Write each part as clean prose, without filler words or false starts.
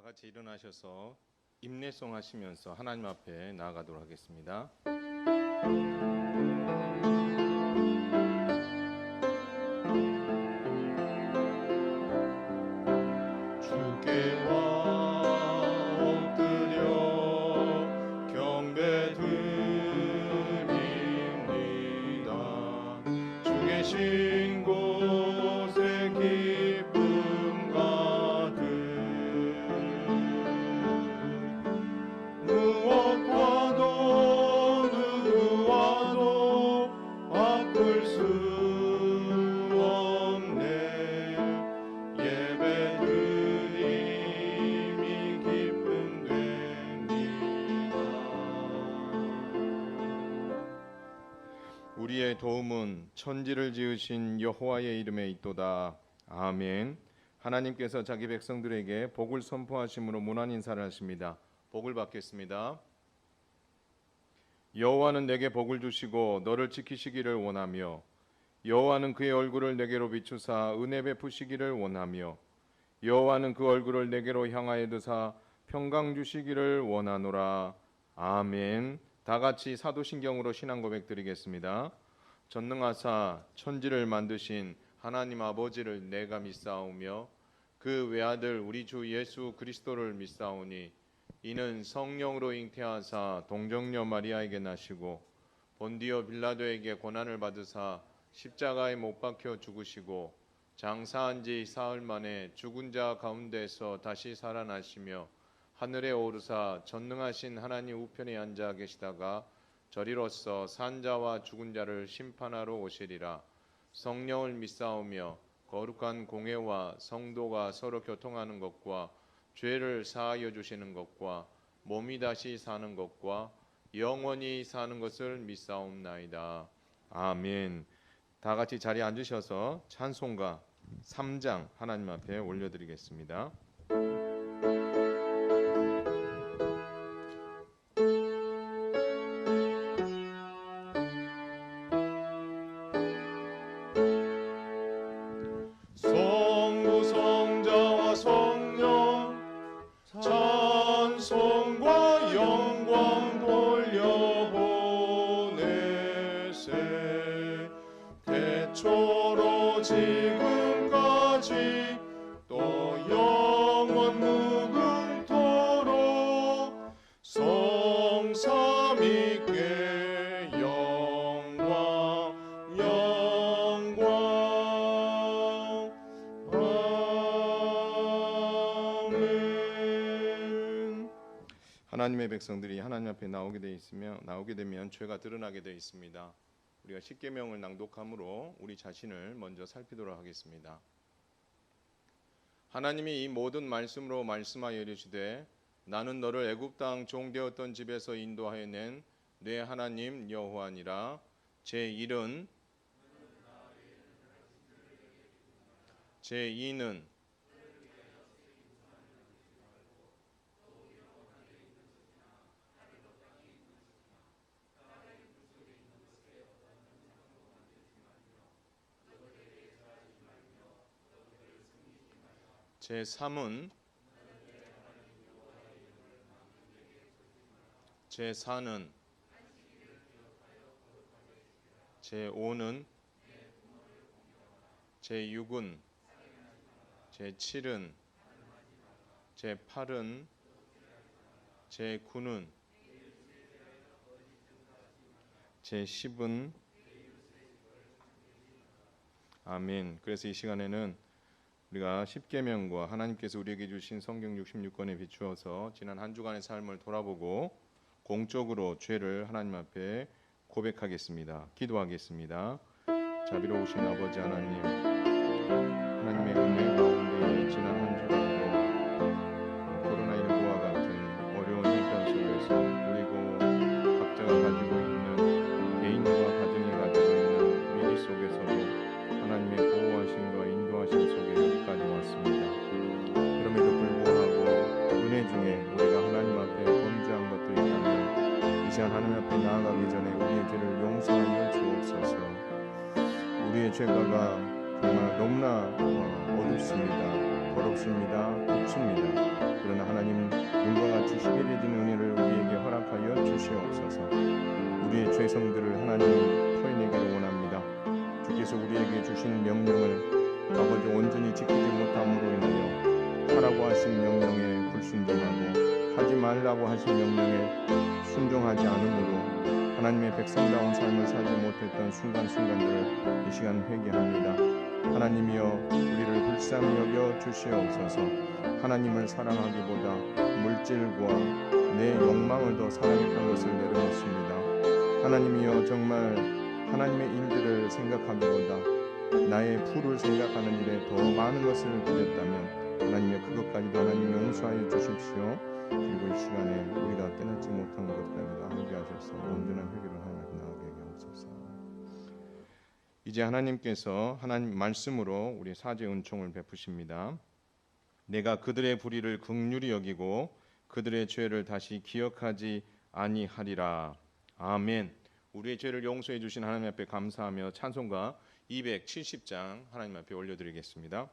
같이 일어나셔서 임내송 하시면서 하나님 앞에 나아가도록 하겠습니다. 주께 엎드려 경배드립니다. 주 계신 곳에 기쁨 가득 무엇과도 누구와도 바꿀 수 없네. 예배드림이 기쁨 됩니다. 우리의 도움은 천지를 지으신 여호와의 이름에 있도다. 아멘. 하나님께서 자기 백성들에게 복을 선포하심으로 문안 인사를 하십니다. 복을 받겠습니다. 여호와는 내게 복을 주시고 너를 지키시기를 원하며 여호와는 그의 얼굴을 내게로 비추사 은혜 베푸시기를 원하며 여호와는 그 얼굴을 내게로 향하여 드사 평강 주시기를 원하노라. 아멘. 다 같이 사도신경으로 신앙 고백 드리겠습니다. 전능하사 천지를 만드신 하나님 아버지를 내가 믿사오며 그 외아들 우리 주 예수 그리스도를 믿사오니 이는 성령으로 잉태하사 동정녀 마리아에게 나시고 본디오 빌라도에게 고난을 받으사 십자가에 못 박혀 죽으시고 장사한 지 사흘 만에 죽은 자 가운데서 다시 살아나시며 하늘에 오르사 전능하신 하나님 우편에 앉아 계시다가 저리로서 산 자와 죽은 자를 심판하러 오시리라. 성령을 믿사오며 거룩한 공회와 성도가 서로 교통하는 것과 죄를 사하여 주시는 것과 몸이 다시 사는 것과 영원히 사는 것을 믿사옵나이다. 아멘. 다 같이 자리에 앉으셔서 찬송가 3장 하나님 앞에 올려드리겠습니다. 성부 성자와 성령 찬송과 영광 돌려보내세. 태초로 지금까지 또 영원 무궁토록 성삼위께 영광 영광. 아멘. 하나님의 백성들이 하나님 앞에 나오게 되면 죄가 드러나게 되어 있습니다. 우리가 십계명을 낭독함으로 우리 자신을 먼저 살피도록 하겠습니다. 하나님이 이 모든 말씀으로 말씀하여 이르시되 나는 너를 애굽 땅 종되었던 집에서 인도하여 낸 내 하나님 여호와니라. 제1은 제2는 제3은 제4는 제5는 제6은 제7은 제8은 제9는 제10은 아멘. 그래서 이 시간에는 우리가 십계명과 하나님께서 우리에게 주신 성경 66권에 비추어서 지난 한 주간의 삶을 돌아보고 공적으로 죄를 하나님 앞에 고백하겠습니다. 기도하겠습니다. 자비로우신 아버지 하나님, 하나님의 은혜 가운데 지난 한 주간도 코로나19와 같은 어려운 형편 속에서 그리고 각자가 가지고 있는 개인과 가정이 가지고 있는 위기 속에서도 하나님의 보호하심과 인도하심 속에 여기까지 왔습니다. 그럼에도 불구하고 은혜 중에 우리가 하나님 앞에 범죄한 것도 있다면 이 시간 하나님 앞에 나아가기 전에 우리의 죄를 용서하여 주옵소서. 우리의 죄가가 정말 너무나 어둡습니다. 더럽습니다. 곱습니다. 그러나 하나님 눈과 같이 희비해진 은혜를 우리에게 허락하여 주시옵소서. 우리의 죄성들을 하나님이 토해내기를 원합니다. 주께서 우리에게 주신 명령을 아버지 온전히 지키지 못함으로 인하여 하라고 하신 명령에 불순종하고 하지 말라고 하신 명령에 순종하지 않으므로 하나님의 백성다운 삶을 살지 못했던 순간순간들을 이 시간 회개합니다. 하나님이여 우리를 불쌍히 여겨 주시옵소서. 하나님을 사랑하기보다 물질과 내 욕망을 더 사랑했던 것을 내려놓습니다. 하나님이여 정말 하나님의 일들을 생각하기보다 나의 부를 생각하는 일에 더 많은 것을 드렸다면 하나님의 그것까지도 하나님 용서하여 주십시오. 그리고 이 시간에 우리가 깨닫지 못한 것까지도 함께 하셔서 온전한 회개를 하여 나아가게 하옵소서. 이제 하나님께서 하나님 말씀으로 우리 사죄 은총을 베푸십니다. 내가 그들의 불의를 긍휼히 여기고 그들의 죄를 다시 기억하지 아니하리라. 아멘. 우리의 죄를 용서해 주신 하나님 앞에 감사하며 찬송가 270장 하나님 앞에 올려드리겠습니다.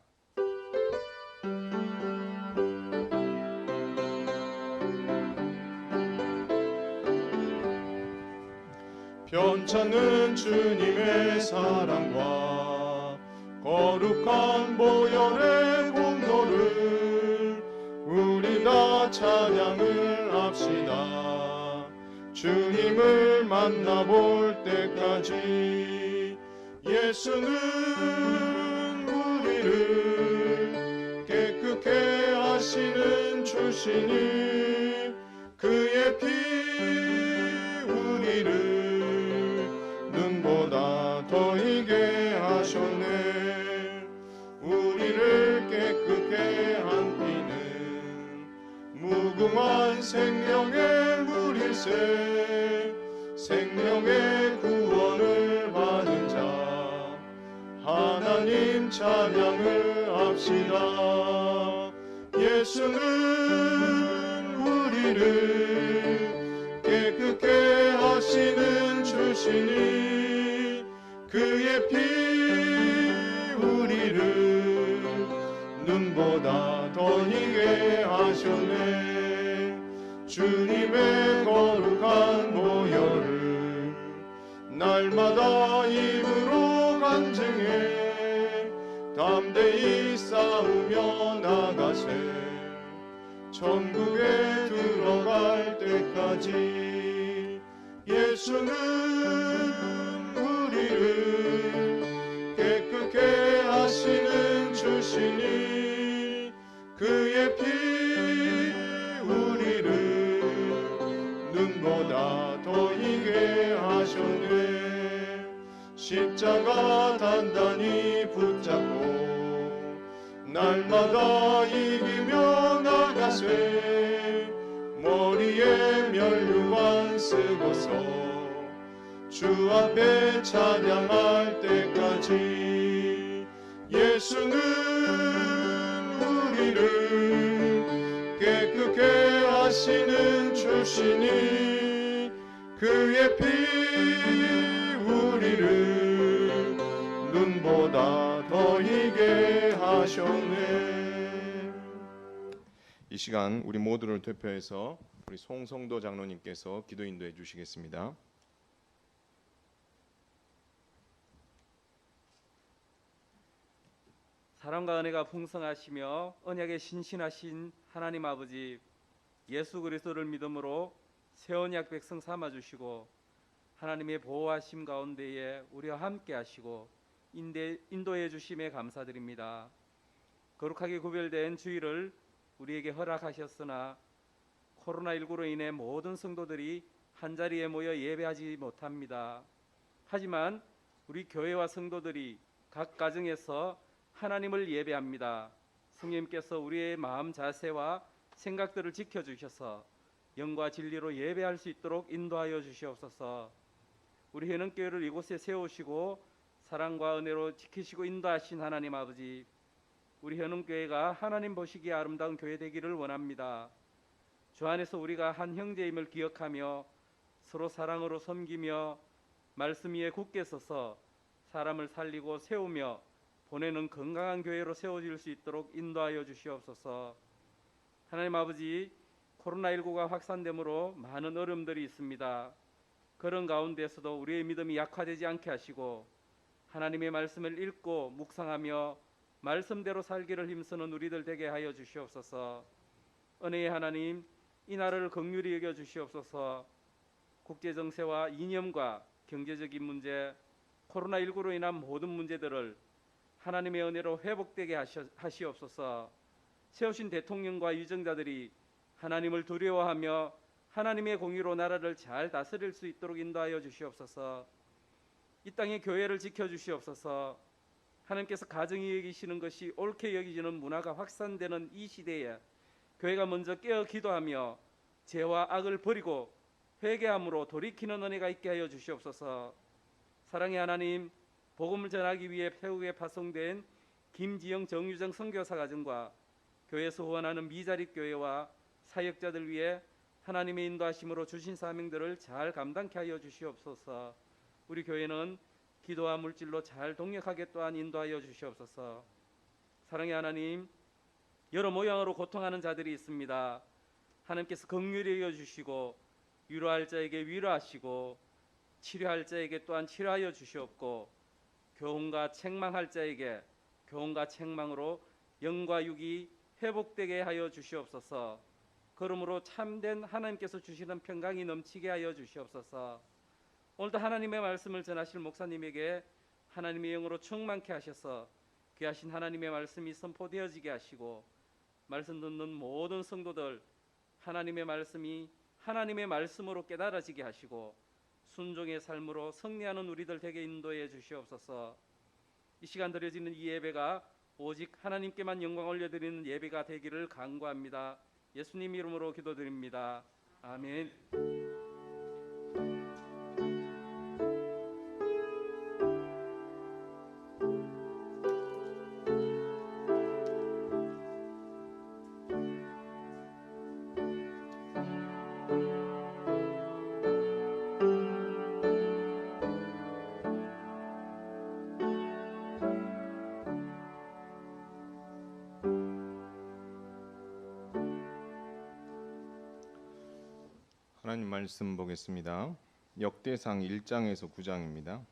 편찮는 주님의 사랑과 거룩한 보혈의 공로를 우리 다 찬양을 합시다. 주님을 만나볼 때까지 예수는 우리를 깨끗게 하시는 주시니 그의 피 우리를 눈보다 더 희게 하셨네. 우리를 깨끗게 한 피는 무궁한 생명의 물일세. 생명의 구원을 받은 자 하나님 찬양을 합시다. 예수는 우리를 깨끗게 하시는 주시니 그의 피 우리를 눈보다 더 희게 하셨네. 주님의 거룩한 보혈을 날마다 입으로 간증해 담대히 싸우며 나가세. 천국에 들어갈 때까지 예수는 우리를 깨끗게 하시는 주시니 그의 피 우리를 눈보다 더 희게 하셨네. 십자가 단단히 붙잡고 날마다 이기며 나가세. 머리에 면류관 쓰고서 주 앞에 찬양할 때까지 예수는 우리를 깨끗게 하시는 주시니 그의 피 우리를 눈보다 더 희게 하셨네. 이 시간 우리 모두를 대표해서 우리 송성도 장로님께서 기도 인도해 주시겠습니다. 사랑과 은혜가 풍성하시며 언약에 신실하신 하나님 아버지, 예수 그리스도를 믿음으로 새 언약 백성 삼아 주시고 하나님의 보호하심 가운데에 우리와 함께 하시고 인도해 주심에 감사드립니다. 거룩하게 구별된 주일을 우리에게 허락하셨으나 코로나19로 인해 모든 성도들이 한자리에 모여 예배하지 못합니다. 하지만 우리 교회와 성도들이 각 가정에서 하나님을 예배합니다. 성령님께서 우리의 마음 자세와 생각들을 지켜주셔서 영과 진리로 예배할 수 있도록 인도하여 주시옵소서. 우리 현흥교회를 이곳에 세우시고 사랑과 은혜로 지키시고 인도하신 하나님 아버지, 우리 현흥교회가 하나님 보시기에 아름다운 교회 되기를 원합니다. 주 안에서 우리가 한 형제임을 기억하며 서로 사랑으로 섬기며 말씀 위에 굳게 서서 사람을 살리고 세우며 보내는 건강한 교회로 세워질 수 있도록 인도하여 주시옵소서. 하나님 아버지, 코로나19가 확산됨으로 많은 어려움들이 있습니다. 그런 가운데서도 우리의 믿음이 약화되지 않게 하시고 하나님의 말씀을 읽고 묵상하며 말씀대로 살기를 힘쓰는 우리들 되게 하여 주시옵소서. 은혜의 하나님, 이 나라를 긍휼히 여겨 주시옵소서. 국제 정세와 이념과 경제적인 문제, 코로나19로 인한 모든 문제들을 하나님의 은혜로 회복되게 하시옵소서. 세우신 대통령과 유정자들이 하나님을 두려워하며 하나님의 공의로 나라를 잘 다스릴 수 있도록 인도하여 주시옵소서. 이 땅의 교회를 지켜주시옵소서. 하나님께서 가정이 여기시는 것이 옳게 여기지는 문화가 확산되는 이 시대에 교회가 먼저 깨어 기도하며 죄와 악을 버리고 회개함으로 돌이키는 은혜가 있게 하여 주시옵소서. 사랑의 하나님, 복음을 전하기 위해 태국에 파송된 김지영 정유정 선교사 가정과 교회에서 후원하는 미자립 교회와 사역자들 위해 하나님의 인도하심으로 주신 사명들을 잘 감당케 하여 주시옵소서. 우리 교회는 기도와 물질로 잘 동역하게 또한 인도하여 주시옵소서. 사랑의 하나님, 여러 모양으로 고통하는 자들이 있습니다. 하나님께서 긍휼히 여겨주시고 위로할 자에게 위로하시고 치료할 자에게 또한 치료하여 주시옵고 교훈과 책망할 자에게 교훈과 책망으로 영과 육이 회복되게 하여 주시옵소서. 그러므로 참된 하나님께서 주시는 평강이 넘치게 하여 주시옵소서. 오늘도 하나님의 말씀을 전하실 목사님에게 하나님의 영으로 충만케 하셔서 귀하신 하나님의 말씀이 선포되어지게 하시고 말씀 듣는 모든 성도들 하나님의 말씀이 하나님의 말씀으로 깨달아지게 하시고 순종의 삶으로 승리하는 우리들 되게 인도해 주시옵소서. 이 시간 드려지는 이 예배가 오직 하나님께만 영광 올려드리는 예배가 되기를 간구합니다. 예수님 이름으로 기도드립니다. 아멘. 하나님 말씀 보겠습니다. 역대상 1장에서 9장입니다.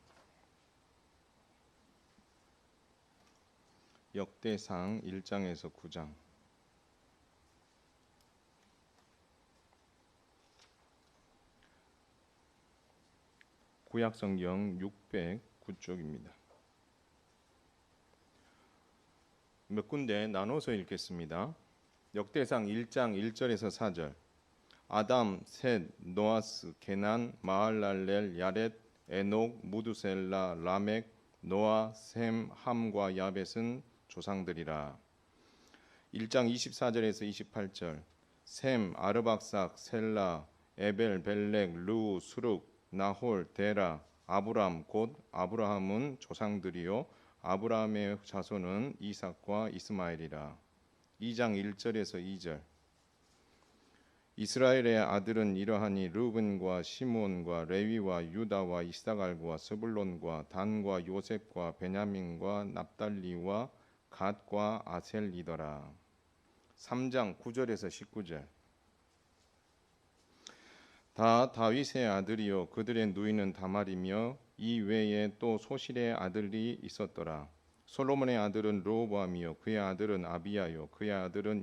역대상 1장에서 9장. 구약성경 609쪽입니다. 몇 군데 나눠서 읽겠습니다. 역대상 1장 1절에서 4절. 아담, 셋, 노아스, 게난, 마할랄렐, 야렛, 에녹, 무두셀라, 라멕, 노아, 셈, 함과 야벳은 조상들이라. 1장 24절에서 28절. 셈, 아르박삭, 셀라, 에벨, 벨렉, 루, 수룩, 나홀, 데라, 아브람 곧 아브라함은 조상들이요 아브라함의 자손은 이삭과 이스마엘이라. 2장 1절에서 2절. 이스라엘의 아들은 이러하니 르벤과 시므온과 레위와 유다와 이사갈과 스불론과 단과 요셉과 베냐민과 납달리와 갓과 아셀이더라. 3장 9절에서 19절. 다 다윗의 아들이요 그들의 누이는 다말이며 이 외에 또 소실의 아들이 있었더라. 솔로몬의 아들은 르호보암이요 그의 아들은 아비야요 그의 아들은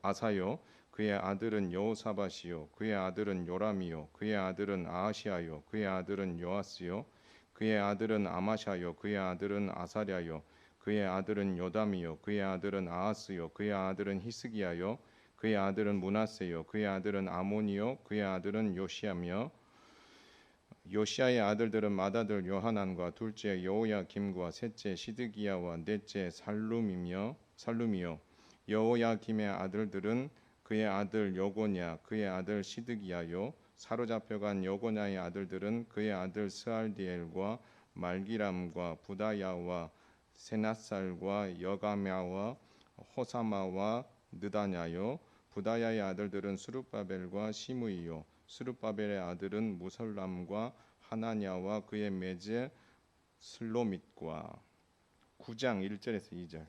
아사요 그의 아들은 여호사밧이요 그의 아들은 요람이요 그의 아들은 아하시아요 그의 아들은 요아스요 그의 아들은 아마샤요 그의 아들은 아사랴요 그의 아들은 요담이요 그의 아들은 아하스요 그의 아들은 히스기야요 그의 아들은 므낫세요 그의 아들은 아몬이요 그의 아들은 요시야며 요시야의 아들들은 맏아들 요하난과 둘째 여호야김과 셋째 시드기야와 넷째 살룸이요 여호야김의 아들들은 그의 아들 여고냐 그의 아들 시드기야요 사로잡혀간 여고냐의 아들들은 그의 아들 스알디엘과 말기람과 부다야와 세낫살과 여가мя와 호사마와 느다냐요 부다야의 아들들은 스룹바벨과 시므이요 스룹바벨의 아들은 무설람과 하나냐와 그의 매제 슬로밋과. 9장 1절에서 2절.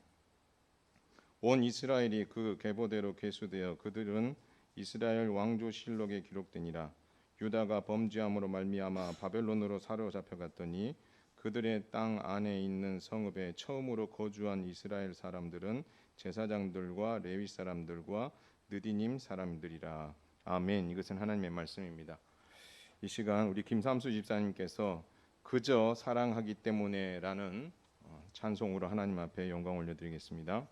온 이스라엘이 그 계보대로 계수되어 그들은 이스라엘 왕조실록에 기록되니라. 유다가 범죄함으로 말미암아 바벨론으로 사로잡혀갔더니 그들의 땅 안에 있는 성읍에 처음으로 거주한 이스라엘 사람들은 제사장들과 레위 사람들과 느디님 사람들이라. 아멘. 이것은 하나님의 말씀입니다. 이 시간 우리 김삼수 집사님께서 그저 사랑하기 때문에라는 찬송으로 하나님 앞에 영광 올려드리겠습니다.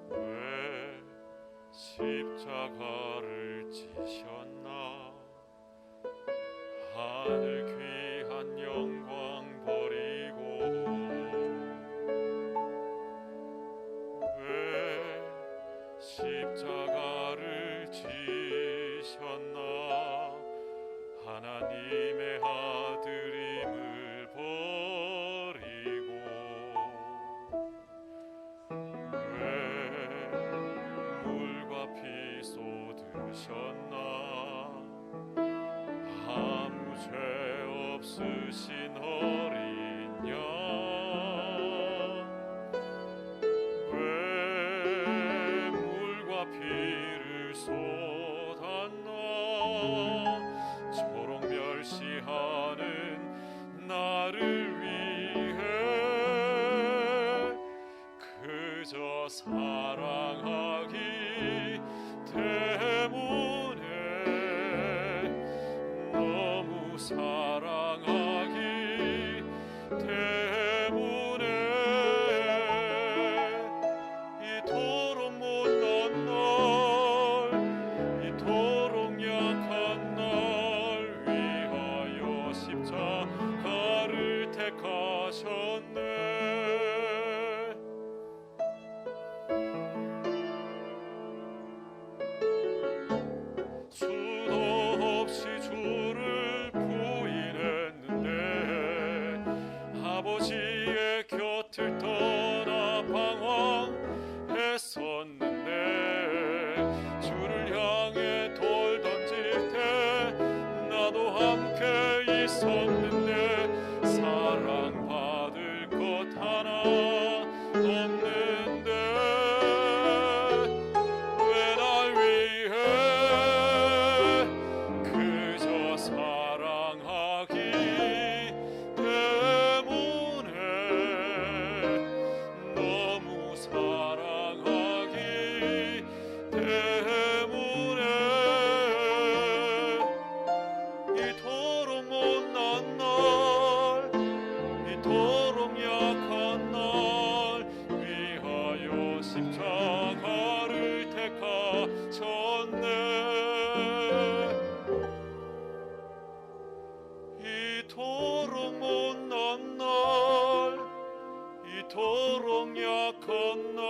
왜 십자가를 지셨나 하늘 귀한 영광 버리고 왜 십자가를 지셨나 하나님의 아들임을 버리고 왜 물과 피 쏟으셨나 아무 죄 없으신 어린 양 왜 물과 피를 쏟았나 초록 멸시하는 나를 위해 그저 사랑하기 때문에 너무 사랑하기 때문에 이토록 못난 날 이토록 약한 날 위하여 십자가를 택하셨네. 수도 없이 주를 부인했는데 아버지의 곁을 떠나 방황했었는데 주를 향해 돌 던질 때 나도 함께 있었는데 사랑받을 것 하나 없는데 왜 날 위해 그저 사랑하기 때문에 너무 사랑하기 때문에 이토록 못난 날 이토록 약한 날 위하여 십자가를 택하셨네. 이토록 못난 날 이토록 약한 날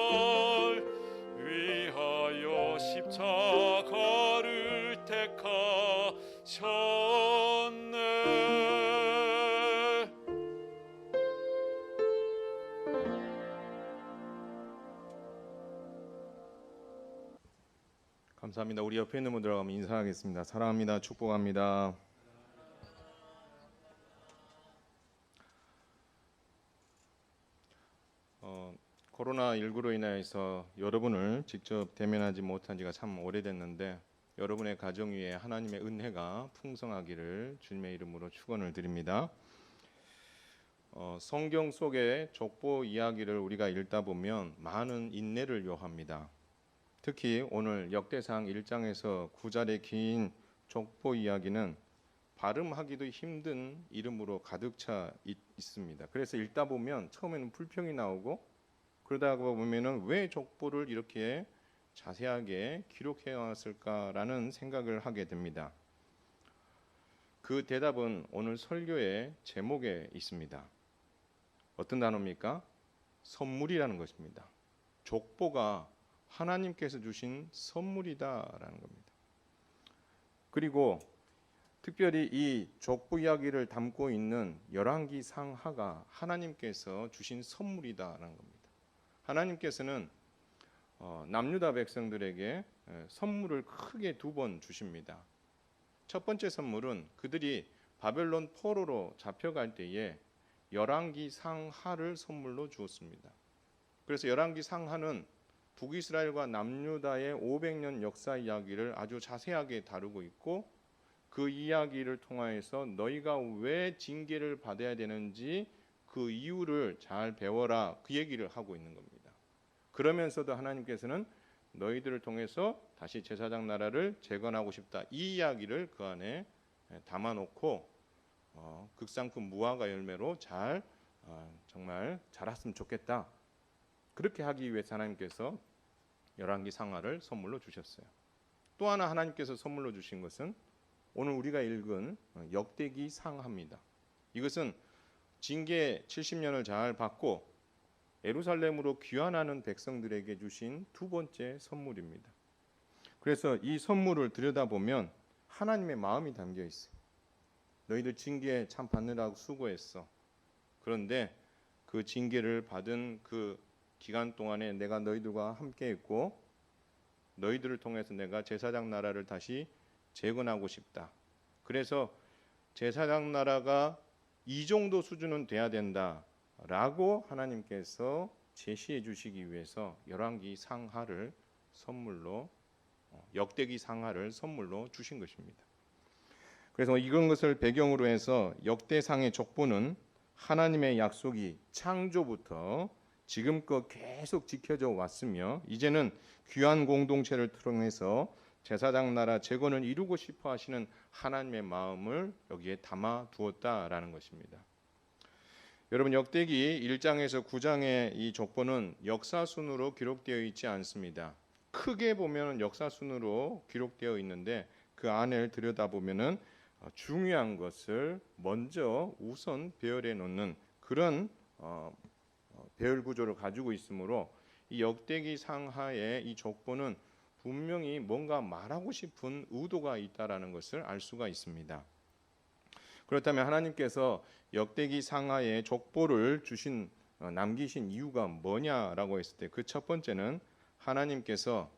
위하여 십자가를 택하셨네. 감사합니다. 우리 옆에 있는 분들 하고 인사하겠습니다. 사랑합니다. 축복합니다. 코로나19로 인하여서 여러분을 직접 대면하지 못한 지가 참 오래됐는데 여러분의 가정 위에 하나님의 은혜가 풍성하기를 주님의 이름으로 축원을 드립니다. 성경 속의 족보 이야기를 우리가 읽다 보면 많은 인내를 요합니다. 특히 오늘 역대상 1장에서 9절의 긴 족보 이야기는 발음하기도 힘든 이름으로 가득 차 있습니다. 그래서 읽다 보면 처음에는 불평이 나오고 그러다가 보면은 왜 족보를 이렇게 자세하게 기록해 왔을까라는 생각을 하게 됩니다. 그 대답은 오늘 설교의 제목에 있습니다. 어떤 단어입니까? 선물이라는 것입니다. 족보가 하나님께서 주신 선물이다라는 겁니다. 그리고 특별히 이 족보 이야기를 담고 있는 열왕기 상하가 하나님께서 주신 선물이다라는 겁니다. 하나님께서는 남유다 백성들에게 선물을 크게 2번 주십니다. 첫 번째 선물은 그들이 바벨론 포로로 잡혀갈 때에 열왕기 상하를 선물로 주었습니다. 그래서 열왕기 상하는 북이스라엘과 남유다의 500년 역사 이야기를 아주 자세하게 다루고 있고, 그 이야기를 통하여서 너희가 왜 징계를 받아야 되는지 그 이유를 잘 배워라, 그 얘기를 하고 있는 겁니다. 그러면서도 하나님께서는 너희들을 통해서 다시 제사장 나라를 재건하고 싶다, 이 이야기를 그 안에 담아놓고 극상품 무화과 열매로 잘 정말 자랐으면 좋겠다, 그렇게 하기 위해서 하나님께서 열왕기 상하를 선물로 주셨어요. 또 하나 하나님께서 선물로 주신 것은 오늘 우리가 읽은 역대기 상하입니다. 이것은 징계 70년을 잘 받고 예루살렘으로 귀환하는 백성들에게 주신 2번째 선물입니다. 그래서 이 선물을 들여다보면 하나님의 마음이 담겨 있어요. 너희들 징계 참 받느라고 수고했어. 그런데 그 징계를 받은 그 기간 동안에 내가 너희들과 함께 했고, 너희들을 통해서 내가 제사장 나라를 다시 재건하고 싶다. 그래서 제사장 나라가 이 정도 수준은 돼야 된다라고 하나님께서 제시해 주시기 위해서 열왕기 상하를 선물로, 역대기 상하를 선물로 주신 것입니다. 그래서 이런 것을 배경으로 해서 역대상의 족보는 하나님의 약속이 창조부터 지금껏 계속 지켜져 왔으며, 이제는 귀한 공동체를 통해서 제사장 나라 재건을 이루고 싶어 하시는 하나님의 마음을 여기에 담아 두었다라는 것입니다. 여러분, 역대기 1장에서 9장의 이 족보는 역사순으로 기록되어 있지 않습니다. 크게 보면 역사순으로 기록되어 있는데 그 안을 들여다보면 중요한 것을 먼저 우선 배열해 놓는 그런 배열 구조를 가지고 있으므로 이 역대기 상하의 이 족보는 분명히 뭔가 말하고 싶은 의도가 있다라는 것을 알 수가 있습니다. 그렇다면 하나님께서 역대기 상하의 족보를 남기신 이유가 뭐냐라고 했을 때 그 첫 번째는 하나님께서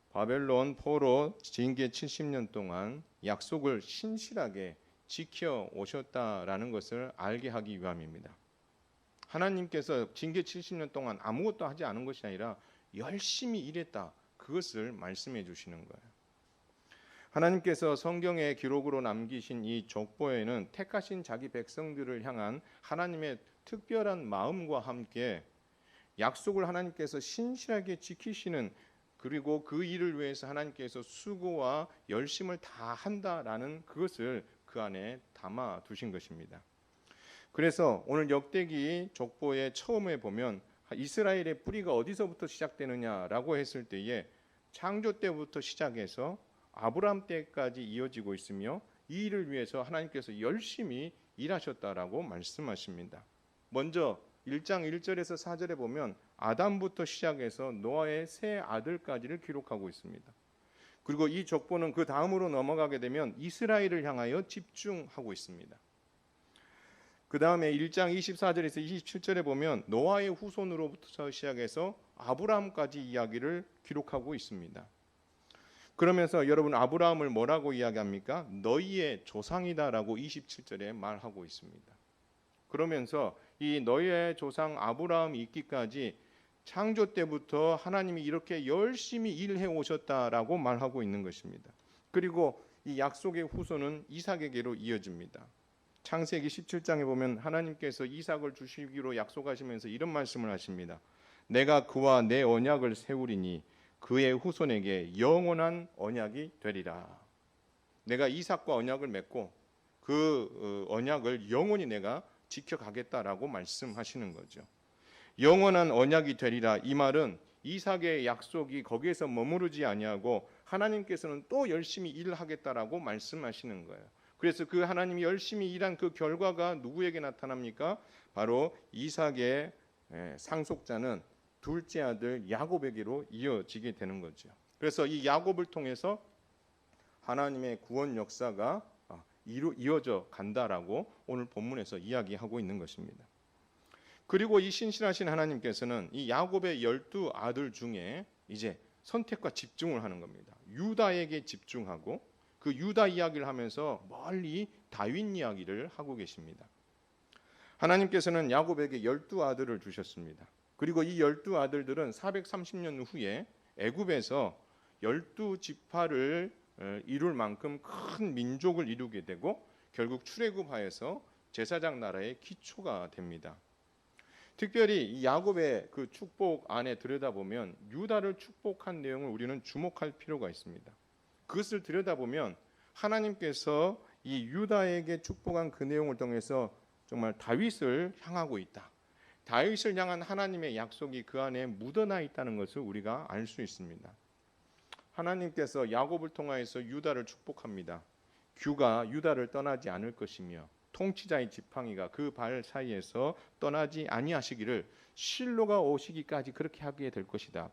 바벨론 포로 징계 70년 동안 약속을 신실하게 지켜 오셨다라는 것을 알게 하기 위함입니다. 하나님께서 징계 70년 동안 아무것도 하지 않은 것이 아니라 열심히 일했다, 그것을 말씀해 주시는 거예요. 하나님께서 성경의 기록으로 남기신 이 족보에는 택하신 자기 백성들을 향한 하나님의 특별한 마음과 함께 약속을 하나님께서 신실하게 지키시는, 그리고 그 일을 위해서 하나님께서 수고와 열심을 다 한다라는 그것을 그 안에 담아 두신 것입니다. 그래서 오늘 역대기 족보의 처음에 보면 이스라엘의 뿌리가 어디서부터 시작되느냐라고 했을 때에 창조 때부터 시작해서 아브라함 때까지 이어지고 있으며, 이 일을 위해서 하나님께서 열심히 일하셨다라고 말씀하십니다. 먼저 1장 1절에서 4절에 보면 아담부터 시작해서 노아의 세 아들까지를 기록하고 있습니다. 그리고 이 족보는 그 다음으로 넘어가게 되면 이스라엘을 향하여 집중하고 있습니다. 그 다음에 1장 24절에서 27절에 보면 노아의 후손으로부터 시작해서 아브라함까지 이야기를 기록하고 있습니다. 그러면서 여러분, 아브라함을 뭐라고 이야기합니까? 너희의 조상이다라고 27절에 말하고 있습니다. 그러면서 이 너희의 조상 아브라함이 있기까지 창조 때부터 하나님이 이렇게 열심히 일해 오셨다라고 말하고 있는 것입니다. 그리고 이 약속의 후손은 이삭에게로 이어집니다. 창세기 17장에 보면 하나님께서 이삭을 주시기로 약속하시면서 이런 말씀을 하십니다. 내가 그와 내 언약을 세우리니 그의 후손에게 영원한 언약이 되리라. 내가 이삭과 언약을 맺고 그 언약을 영원히 내가 지켜가겠다라고 말씀하시는 거죠. 영원한 언약이 되리라, 이 말은 이삭의 약속이 거기에서 머무르지 아니하고 하나님께서는 또 열심히 일하겠다라고 말씀하시는 거예요. 그래서 그 하나님이 열심히 일한 그 결과가 누구에게 나타납니까? 바로 이삭의 상속자는 둘째 아들 야곱에게로 이어지게 되는 거죠. 그래서 이 야곱을 통해서 하나님의 구원 역사가 이어져 간다라고 오늘 본문에서 이야기하고 있는 것입니다. 그리고 이 신실하신 하나님께서는 이 야곱의 12 아들 중에 이제 선택과 집중을 하는 겁니다. 유다에게 집중하고 그 유다 이야기를 하면서 멀리 다윗 이야기를 하고 계십니다. 하나님께서는 야곱에게 12 아들을 주셨습니다. 그리고 이 12 아들들은 430년 후에 애굽에서 12지파를 이룰 만큼 큰 민족을 이루게 되고 결국 출애굽하여서 제사장 나라의 기초가 됩니다. 특별히 이 야곱의 그 축복 안에 들여다보면 유다를 축복한 내용을 우리는 주목할 필요가 있습니다. 그것을 들여다보면 하나님께서 이 유다에게 축복한 그 내용을 통해서 정말 다윗을 향하고 있다. 다윗을 향한 하나님의 약속이 그 안에 묻어나 있다는 것을 우리가 알 수 있습니다. 하나님께서 야곱을 통하여서 유다를 축복합니다. 규가 유다를 떠나지 않을 것이며 통치자의 지팡이가 그 발 사이에서 떠나지 아니하시기를 실로가 오시기까지 그렇게 하게 될 것이다.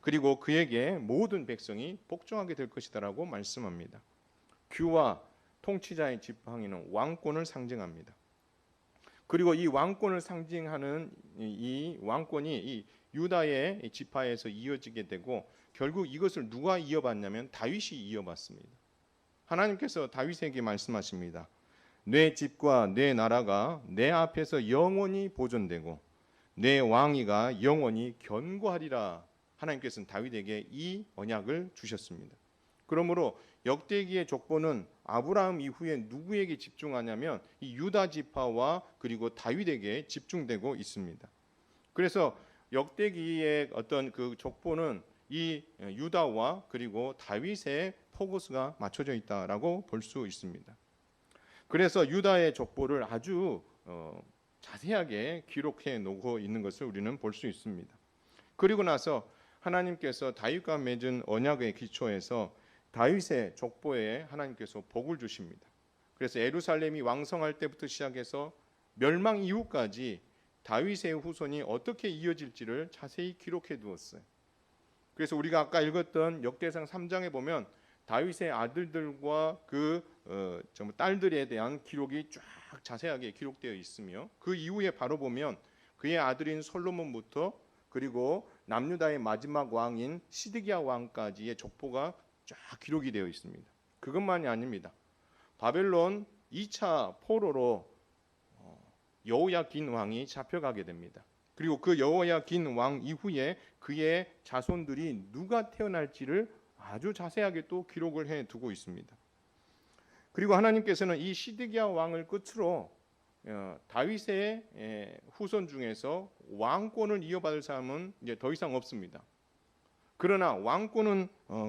그리고 그에게 모든 백성이 복종하게 될 것이다라고 말씀합니다. 규와 통치자의 지팡이는 왕권을 상징합니다. 그리고 이 왕권을 상징하는 이 왕권이 이 유다의 지파에서 이어지게 되고 결국 이것을 누가 이어받냐면 다윗이 이어받습니다. 하나님께서 다윗에게 말씀하십니다. 내 집과 내 나라가 내 앞에서 영원히 보존되고 내 왕위가 영원히 견고하리라. 하나님께서는 다윗에게 이 언약을 주셨습니다. 그러므로 역대기의 족보는 아브라함 이후에 누구에게 집중하냐면 이 유다 지파와 그리고 다윗에게 집중되고 있습니다. 그래서 역대기의 어떤 그 족보는 이 유다와 그리고 다윗의 포커스가 맞춰져 있다라고 볼 수 있습니다. 그래서 유다의 족보를 아주 자세하게 기록해 놓고 있는 것을 우리는 볼 수 있습니다. 그리고 나서 하나님께서 다윗과 맺은 언약의 기초에서 다윗의 족보에 하나님께서 복을 주십니다. 그래서 예루살렘이 왕성할 때부터 시작해서 멸망 이후까지 다윗의 후손이 어떻게 이어질지를 자세히 기록해 두었어요. 그래서 우리가 아까 읽었던 역대상 3장에 보면 다윗의 아들들과 그 딸들에 대한 기록이 쫙 자세하게 기록되어 있으며 그 이후에 바로 보면 그의 아들인 솔로몬부터 그리고 남유다의 마지막 왕인 시드기야 왕까지의 족보가 쫙 기록이 되어 있습니다. 그것만이 아닙니다. 바벨론 2차 포로로 여호야긴 왕이 잡혀가게 됩니다. 그리고 그 여호야긴 왕 이후에 그의 자손들이 누가 태어날지를 아주 자세하게 또 기록을 해두고 있습니다. 그리고 하나님께서는 이 시드기야 왕을 끝으로 다윗의 후손 중에서 왕권을 이어받을 사람은 이제 더 이상 없습니다. 그러나 왕권은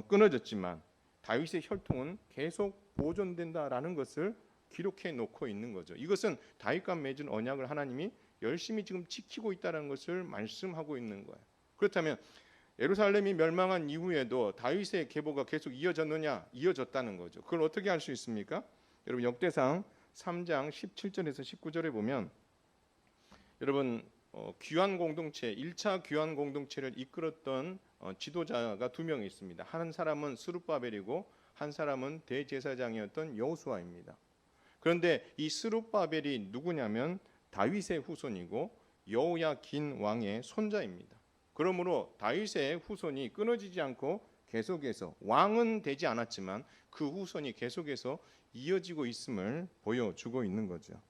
끊어졌지만 다윗의 혈통은 계속 보존된다라는 것을 기록해 놓고 있는 거죠. 이것은 다윗과 맺은 언약을 하나님이 열심히 지금 지키고 있다는 것을 말씀하고 있는 거예요. 그렇다면 예루살렘이 멸망한 이후에도 다윗의 계보가 계속 이어졌느냐? 이어졌다는 거죠. 그걸 어떻게 알 수 있습니까? 여러분 역대상 3장 17절에서 19절에 보면 여러분 귀환 공동체 1차 귀환 공동체를 이끌었던 지도자가 2명이 있습니다. 한 사람은 스룹바벨이고 한 사람은 대제사장이었던 여호수아입니다. 그런데 이 스룹바벨이 누구냐면 다윗의 후손이고 여호야긴 왕의 손자입니다. 그러므로 다윗의 후손이 끊어지지 않고 계속해서 왕은 되지 않았지만 그 후손이 계속해서 이어지고 있음을 보여주고 있는 거죠.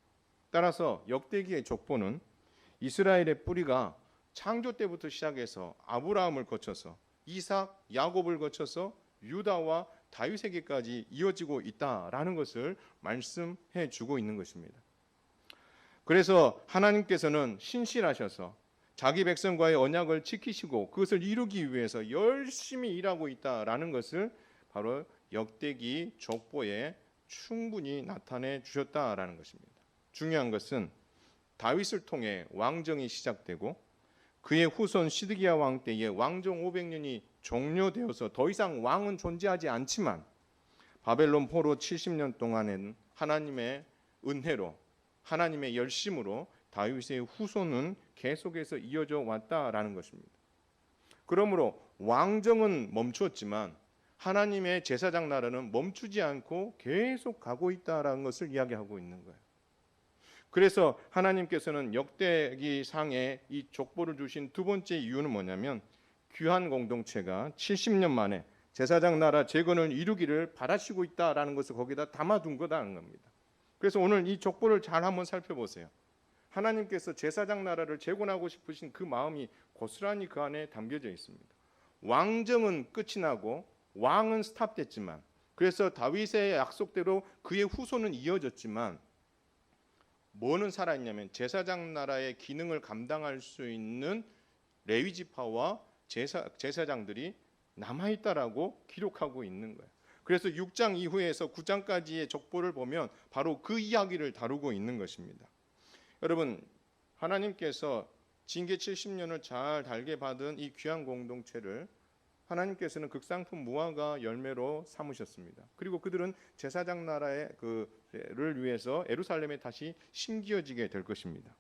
따라서 역대기의 족보는 이스라엘의 뿌리가 창조 때부터 시작해서 아브라함을 거쳐서 이삭, 야곱을 거쳐서 유다와 다윗에게까지 이어지고 있다라는 것을 말씀해 주고 있는 것입니다. 그래서 하나님께서는 신실하셔서 자기 백성과의 언약을 지키시고 그것을 이루기 위해서 열심히 일하고 있다라는 것을 바로 역대기 족보에 충분히 나타내 주셨다라는 것입니다. 중요한 것은 다윗을 통해 왕정이 시작되고 그의 후손 시드기야 왕 때에 왕정 500년이 종료되어서 더 이상 왕은 존재하지 않지만 바벨론 포로 70년 동안에는 하나님의 은혜로 하나님의 열심으로 다윗의 후손은 계속해서 이어져 왔다라는 것입니다. 그러므로 왕정은 멈추었지만 하나님의 제사장 나라는 멈추지 않고 계속 가고 있다라는 것을 이야기하고 있는 거예요. 그래서 하나님께서는 역대기 상에 이 족보를 주신 두 번째 이유는 뭐냐면 귀한 공동체가 70년 만에 제사장 나라 재건을 이루기를 바라시고 있다라는 것을 거기다 담아둔 거다는 겁니다. 그래서 오늘 이 족보를 잘 한번 살펴보세요. 하나님께서 제사장 나라를 재건하고 싶으신 그 마음이 고스란히 그 안에 담겨져 있습니다. 왕정은 끝이 나고 왕은 스탑됐지만, 그래서 다윗의 약속대로 그의 후손은 이어졌지만 뭐는 살아있냐면 제사장 나라의 기능을 감당할 수 있는 레위 지파와 제사장들이 남아있다라고 기록하고 있는 거예요. 그래서 6장 이후에서 9장까지의 족보를 보면 바로 그 이야기를 다루고 있는 것입니다. 여러분, 하나님께서 징계 70년을 잘 달게 받은 이 귀한 공동체를 하나님께서는 극상품 무화과 열매로 삼으셨습니다. 그리고 그들은 제사장 나라의 그를 위해서 예루살렘에 다시 심기어지게 될 것입니다.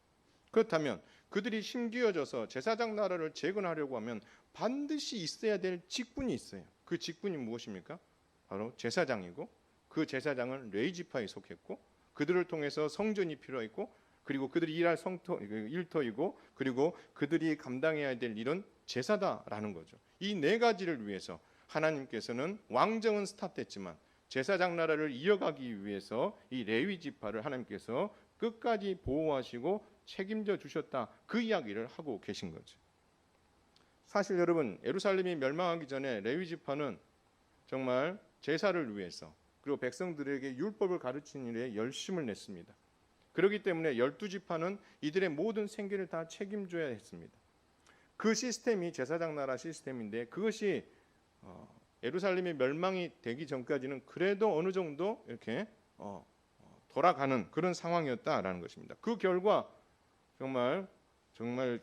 그렇다면 그들이 심기어져서 제사장 나라를 재건하려고 하면 반드시 있어야 될 직분이 있어요. 그 직분이 무엇입니까? 바로 제사장이고, 그 제사장은 레위 지파에 속했고, 그들을 통해서 성전이 필요했고, 그리고 그들이 일할 일터이고, 그리고 그들이 감당해야 될 일은 제사다라는 거죠. 이 네 가지를 위해서 하나님께서는 왕정은 스탑됐지만 제사장 나라를 이어가기 위해서 이 레위 지파를 하나님께서 끝까지 보호하시고 책임져 주셨다, 그 이야기를 하고 계신 거죠. 사실 여러분, 예루살렘이 멸망하기 전에 레위 지파는 정말 제사를 위해서 그리고 백성들에게 율법을 가르치는 일에 열심을 냈습니다. 그렇기 때문에 12지파는 이들의 모든 생계를 다 책임져야 했습니다. 그 시스템이 제사장 나라 시스템인데, 그것이 예루살렘이 멸망이 되기 전까지는 그래도 어느 정도 이렇게 돌아가는 그런 상황이었다라는 것입니다. 그 결과 정말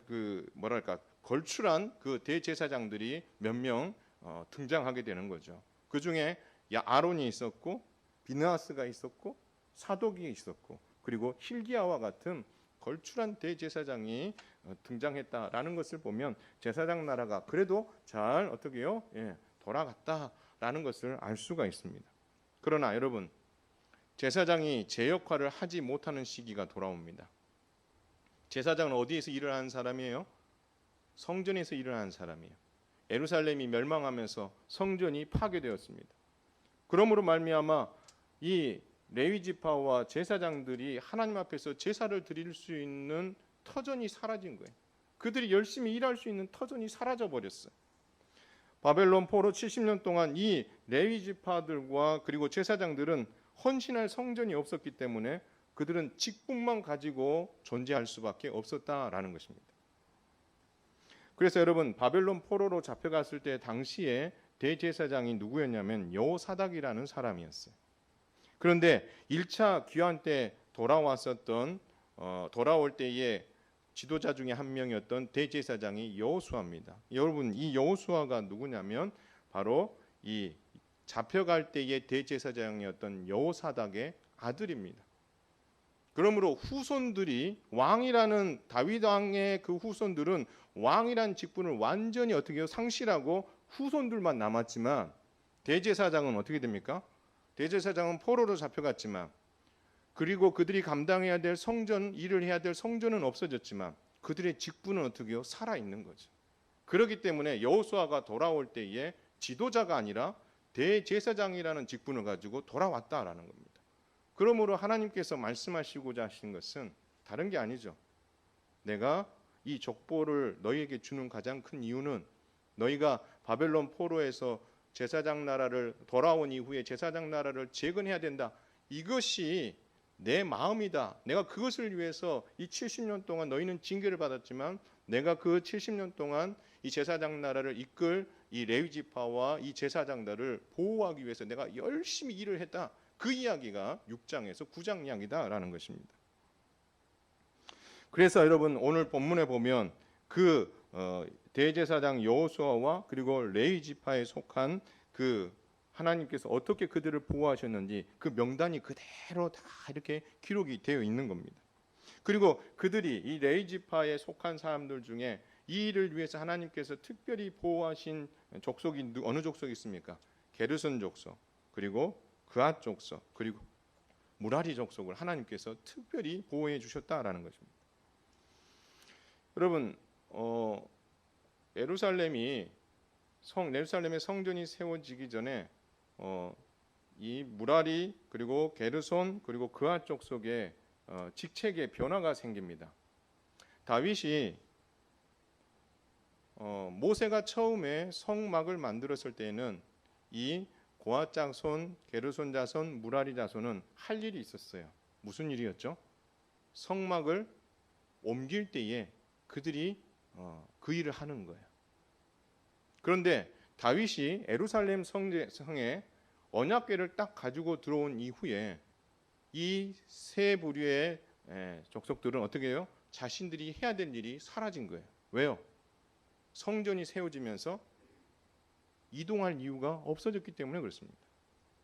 그 뭐랄까 걸출한 그 대제사장들이 몇 명 등장하게 되는 거죠. 그 중에 아론이 있었고, 비느하스가 있었고, 사독이 있었고, 그리고 힐기야와 같은 걸출한 대제사장이 등장했다라는 것을 보면 제사장 나라가 그래도 잘 어떻게요? 돌아갔다라는 것을 알 수가 있습니다. 그러나 여러분, 제사장이 제 역할을 하지 못하는 시기가 돌아옵니다. 제사장은 어디에서 일을 하는 사람이에요? 성전에서 일을 하는 사람이에요. 예루살렘이 멸망하면서 성전이 파괴되었습니다. 그러므로 말미암아 이 레위 지파와 제사장들이 하나님 앞에서 제사를 드릴 수 있는 터전이 사라진 거예요. 그들이 열심히 일할 수 있는 터전이 사라져 버렸어요. 바벨론 포로 70년 동안 이 레위 지파들과 그리고 제사장들은 헌신할 성전이 없었기 때문에 그들은 직분만 가지고 존재할 수밖에 없었다라는 것입니다. 그래서 여러분, 바벨론 포로로 잡혀갔을 때 당시에 대제사장이 누구였냐면 여호사닥이라는 사람이었어요. 그런데 1차 귀환 때 돌아올 때의 지도자 중에 한 명이었던 대제사장이 여호수아입니다. 여러분, 이 여호수아가 누구냐면 바로 이 잡혀갈 때의 대제사장이었던 여호사닥의 아들입니다. 그러므로 후손들이 왕이라는 다윗 왕의 그 후손들은 왕이라는 직분을 완전히 어떻게 상실하고 후손들만 남았지만, 대제사장은 어떻게 됩니까? 대제사장은 포로로 잡혀갔지만, 그리고 그들이 감당해야 될 성전, 일을 해야 될 성전은 없어졌지만 그들의 직분은 어떻게 해요? 살아있는 거죠. 그렇기 때문에 여호수아가 돌아올 때에 지도자가 아니라 대제사장이라는 직분을 가지고 돌아왔다라는 겁니다. 그러므로 하나님께서 말씀하시고자 하신 것은 다른 게 아니죠. 내가 이 족보를 너희에게 주는 가장 큰 이유는 너희가 바벨론 포로에서 제사장 나라를 돌아온 이후에 제사장 나라를 재건해야 된다, 이것이 내 마음이다. 내가 그것을 위해서 이 70년 동안 너희는 징계를 받았지만 내가 그 70년 동안 이 제사장 나라를 이끌 이 레위 지파와 이 제사장들을 보호하기 위해서 내가 열심히 일을 했다, 그 이야기가 6장에서 9장 이야기다라는 것입니다. 그래서 여러분, 오늘 본문에 보면 그 대제사장 여호수아와 그리고 레위 지파에 속한 그 하나님께서 어떻게 그들을 보호하셨는지 그 명단이 그대로 다 이렇게 기록이 되어 있는 겁니다. 그리고 그들이 이 레위 지파에 속한 사람들 중에 이 일을 위해서 하나님께서 특별히 보호하신 족속이 어느 족속이 있습니까? 게르손 족속, 그리고 그앗 족속, 그리고 무라리 족속을 하나님께서 특별히 보호해 주셨다라는 것입니다. 여러분, 예루살렘의 성전이 세워지기 전에 이 무라리 그리고 게르손 그리고 그앗 족속의 직책에 변화가 생깁니다. 다윗이 모세가 처음에 성막을 만들었을 때에는 이 고앗 자손, 게르손 자손, 무라리 자손은 할 일이 있었어요. 무슨 일이었죠? 성막을 옮길 때에 그들이 그 일을 하는 거예요. 그런데 다윗이 예루살렘 성에 언약궤를 딱 가지고 들어온 이후에 이 세 부류의 족속들은 어떻게 해요? 자신들이 해야 될 일이 사라진 거예요. 왜요? 성전이 세워지면서 이동할 이유가 없어졌기 때문에 그렇습니다.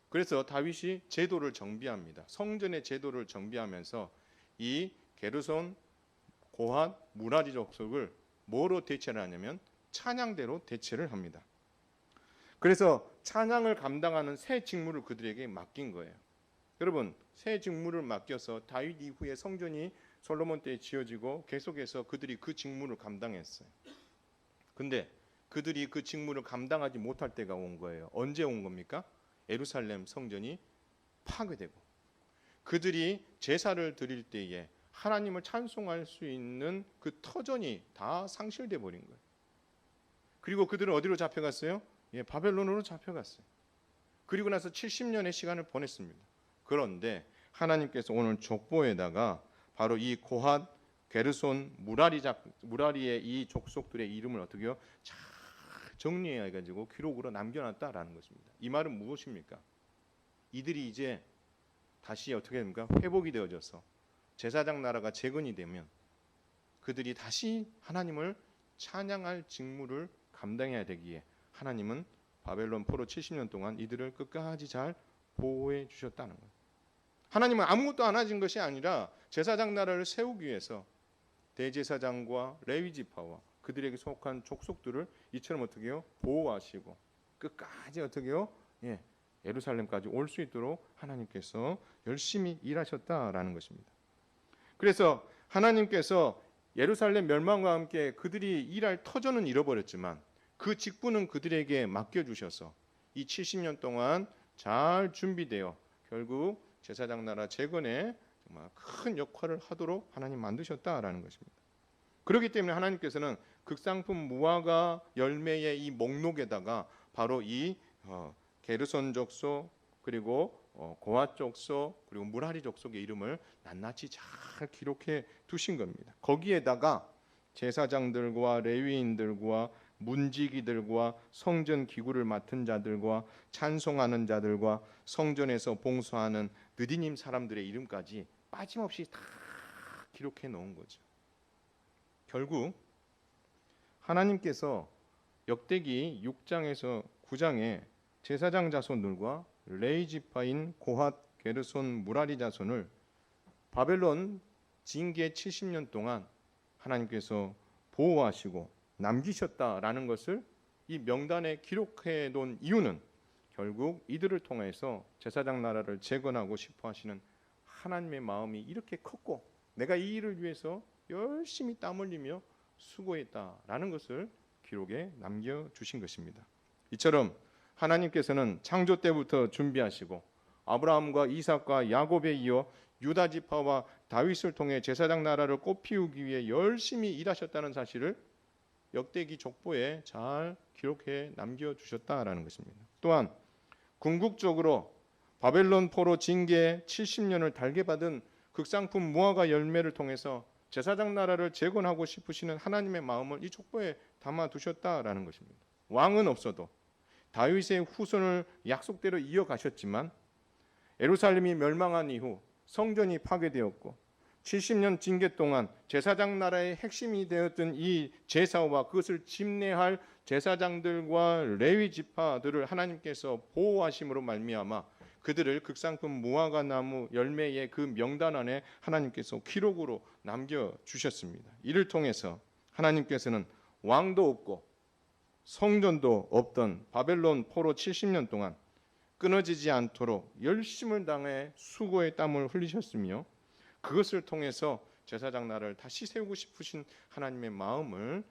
그래서 다윗이 제도를 정비합니다. 성전의 제도를 정비하면서 이 게르손, 고핫, 무라리 족속을 뭐로 대체를 하냐면 찬양대로 대체를 합니다. 그래서 찬양을 감당하는 새 직무를 그들에게 맡긴 거예요. 여러분, 새 직무를 맡겨서 다윗 이후에 성전이 솔로몬 때에 지어지고 계속해서 그들이 그 직무를 감당했어요. 근데 그들이 그 직무를 감당하지 못할 때가 온 거예요. 언제 온 겁니까? 예루살렘 성전이 파괴되고 그들이 제사를 드릴 때에 하나님을 찬송할 수 있는 그 터전이 다 상실돼 버린 거예요. 그리고 그들은 어디로 잡혀갔어요? 바벨론으로 잡혀갔어요. 그리고 나서 70년의 시간을 보냈습니다. 그런데 하나님께서 오늘 족보에다가 바로 이 고핫, 게르손, 무라리의 이 족속들의 이름을 어떻게 해요? 잘 정리해 가지고 기록으로 남겨놨다라는 것입니다. 이 말은 무엇입니까? 이들이 이제 다시 어떻게 됩니까? 회복이 되어져서 제사장 나라가 재건이 되면 그들이 다시 하나님을 찬양할 직무를 감당해야 되기에 하나님은 바벨론 포로 70년 동안 이들을 끝까지 잘 보호해 주셨다는 거예요. 하나님은 아무것도 안 하신 것이 아니라 제사장 나라를 세우기 위해서 대제사장과 레위 지파와 그들에게 속한 족속들을 이처럼 어떻게 해요? 보호하시고 끝까지 어떻게 해요? 예루살렘까지 올 수 있도록 하나님께서 열심히 일하셨다라는 것입니다. 그래서 하나님께서 예루살렘 멸망과 함께 그들이 일할 터전은 잃어버렸지만 그 직분은 그들에게 맡겨주셔서 이 70년 동안 잘 준비되어 결국 제사장 나라 재건에 정말 큰 역할을 하도록 하나님 만드셨다라는 것입니다. 그렇기 때문에 하나님께서는 극상품 무화과 열매의 이 목록에다가 바로 이 게르손 족속 그리고 고핫 족속 그리고 무라리 족속의 이름을 낱낱이 잘 기록해 두신 겁니다. 거기에다가 제사장들과 레위인들과 문지기들과 성전 기구를 맡은 자들과 찬송하는 자들과 성전에서 봉사하는 느디님 사람들의 이름까지 빠짐없이 다 기록해 놓은 거죠. 결국 하나님께서 역대기 6장에서 9장에 제사장 자손들과 레위 지파인 고핫, 게르손, 무라리 자손을 바벨론 징계 70년 동안 하나님께서 보호하시고 남기셨다라는 것을 이 명단에 기록해 놓은 이유는 결국 이들을 통해서 제사장 나라를 재건하고 싶어 하시는 하나님의 마음이 이렇게 컸고 내가 이 일을 위해서 열심히 땀 흘리며 수고했다라는 것을 기록에 남겨주신 것입니다. 이처럼 하나님께서는 창조 때부터 준비하시고 아브라함과 이삭과 야곱에 이어 유다 지파와 다윗을 통해 제사장 나라를 꽃피우기 위해 열심히 일하셨다는 사실을 역대기 족보에 잘 기록해 남겨주셨다라는 것입니다. 또한 궁극적으로 바벨론 포로 징계 70년을 달게 받은 극상품 무화과 열매를 통해서 제사장 나라를 재건하고 싶으시는 하나님의 마음을 이 족보에 담아두셨다라는 것입니다. 왕은 없어도 다윗의 후손을 약속대로 이어가셨지만 예루살렘이 멸망한 이후 성전이 파괴되었고 70년 징계 동안 제사장 나라의 핵심이 되었던 이 제사와 그것을 집례할 제사장들과 레위 지파들을 하나님께서 보호하심으로 말미암아 그들을 극상품 무화과 나무 열매의 그 명단 안에 하나님께서 기록으로 남겨주셨습니다. 이를 통해서 하나님께서는 왕도 없고 성전도 없던 바벨론 포로 70년 동안 끊어지지 않도록 열심을 당해 수고의 땀을 흘리셨으며 그것을 통해서 제사장 나라를 다시 세우고 싶으신 하나님의 마음을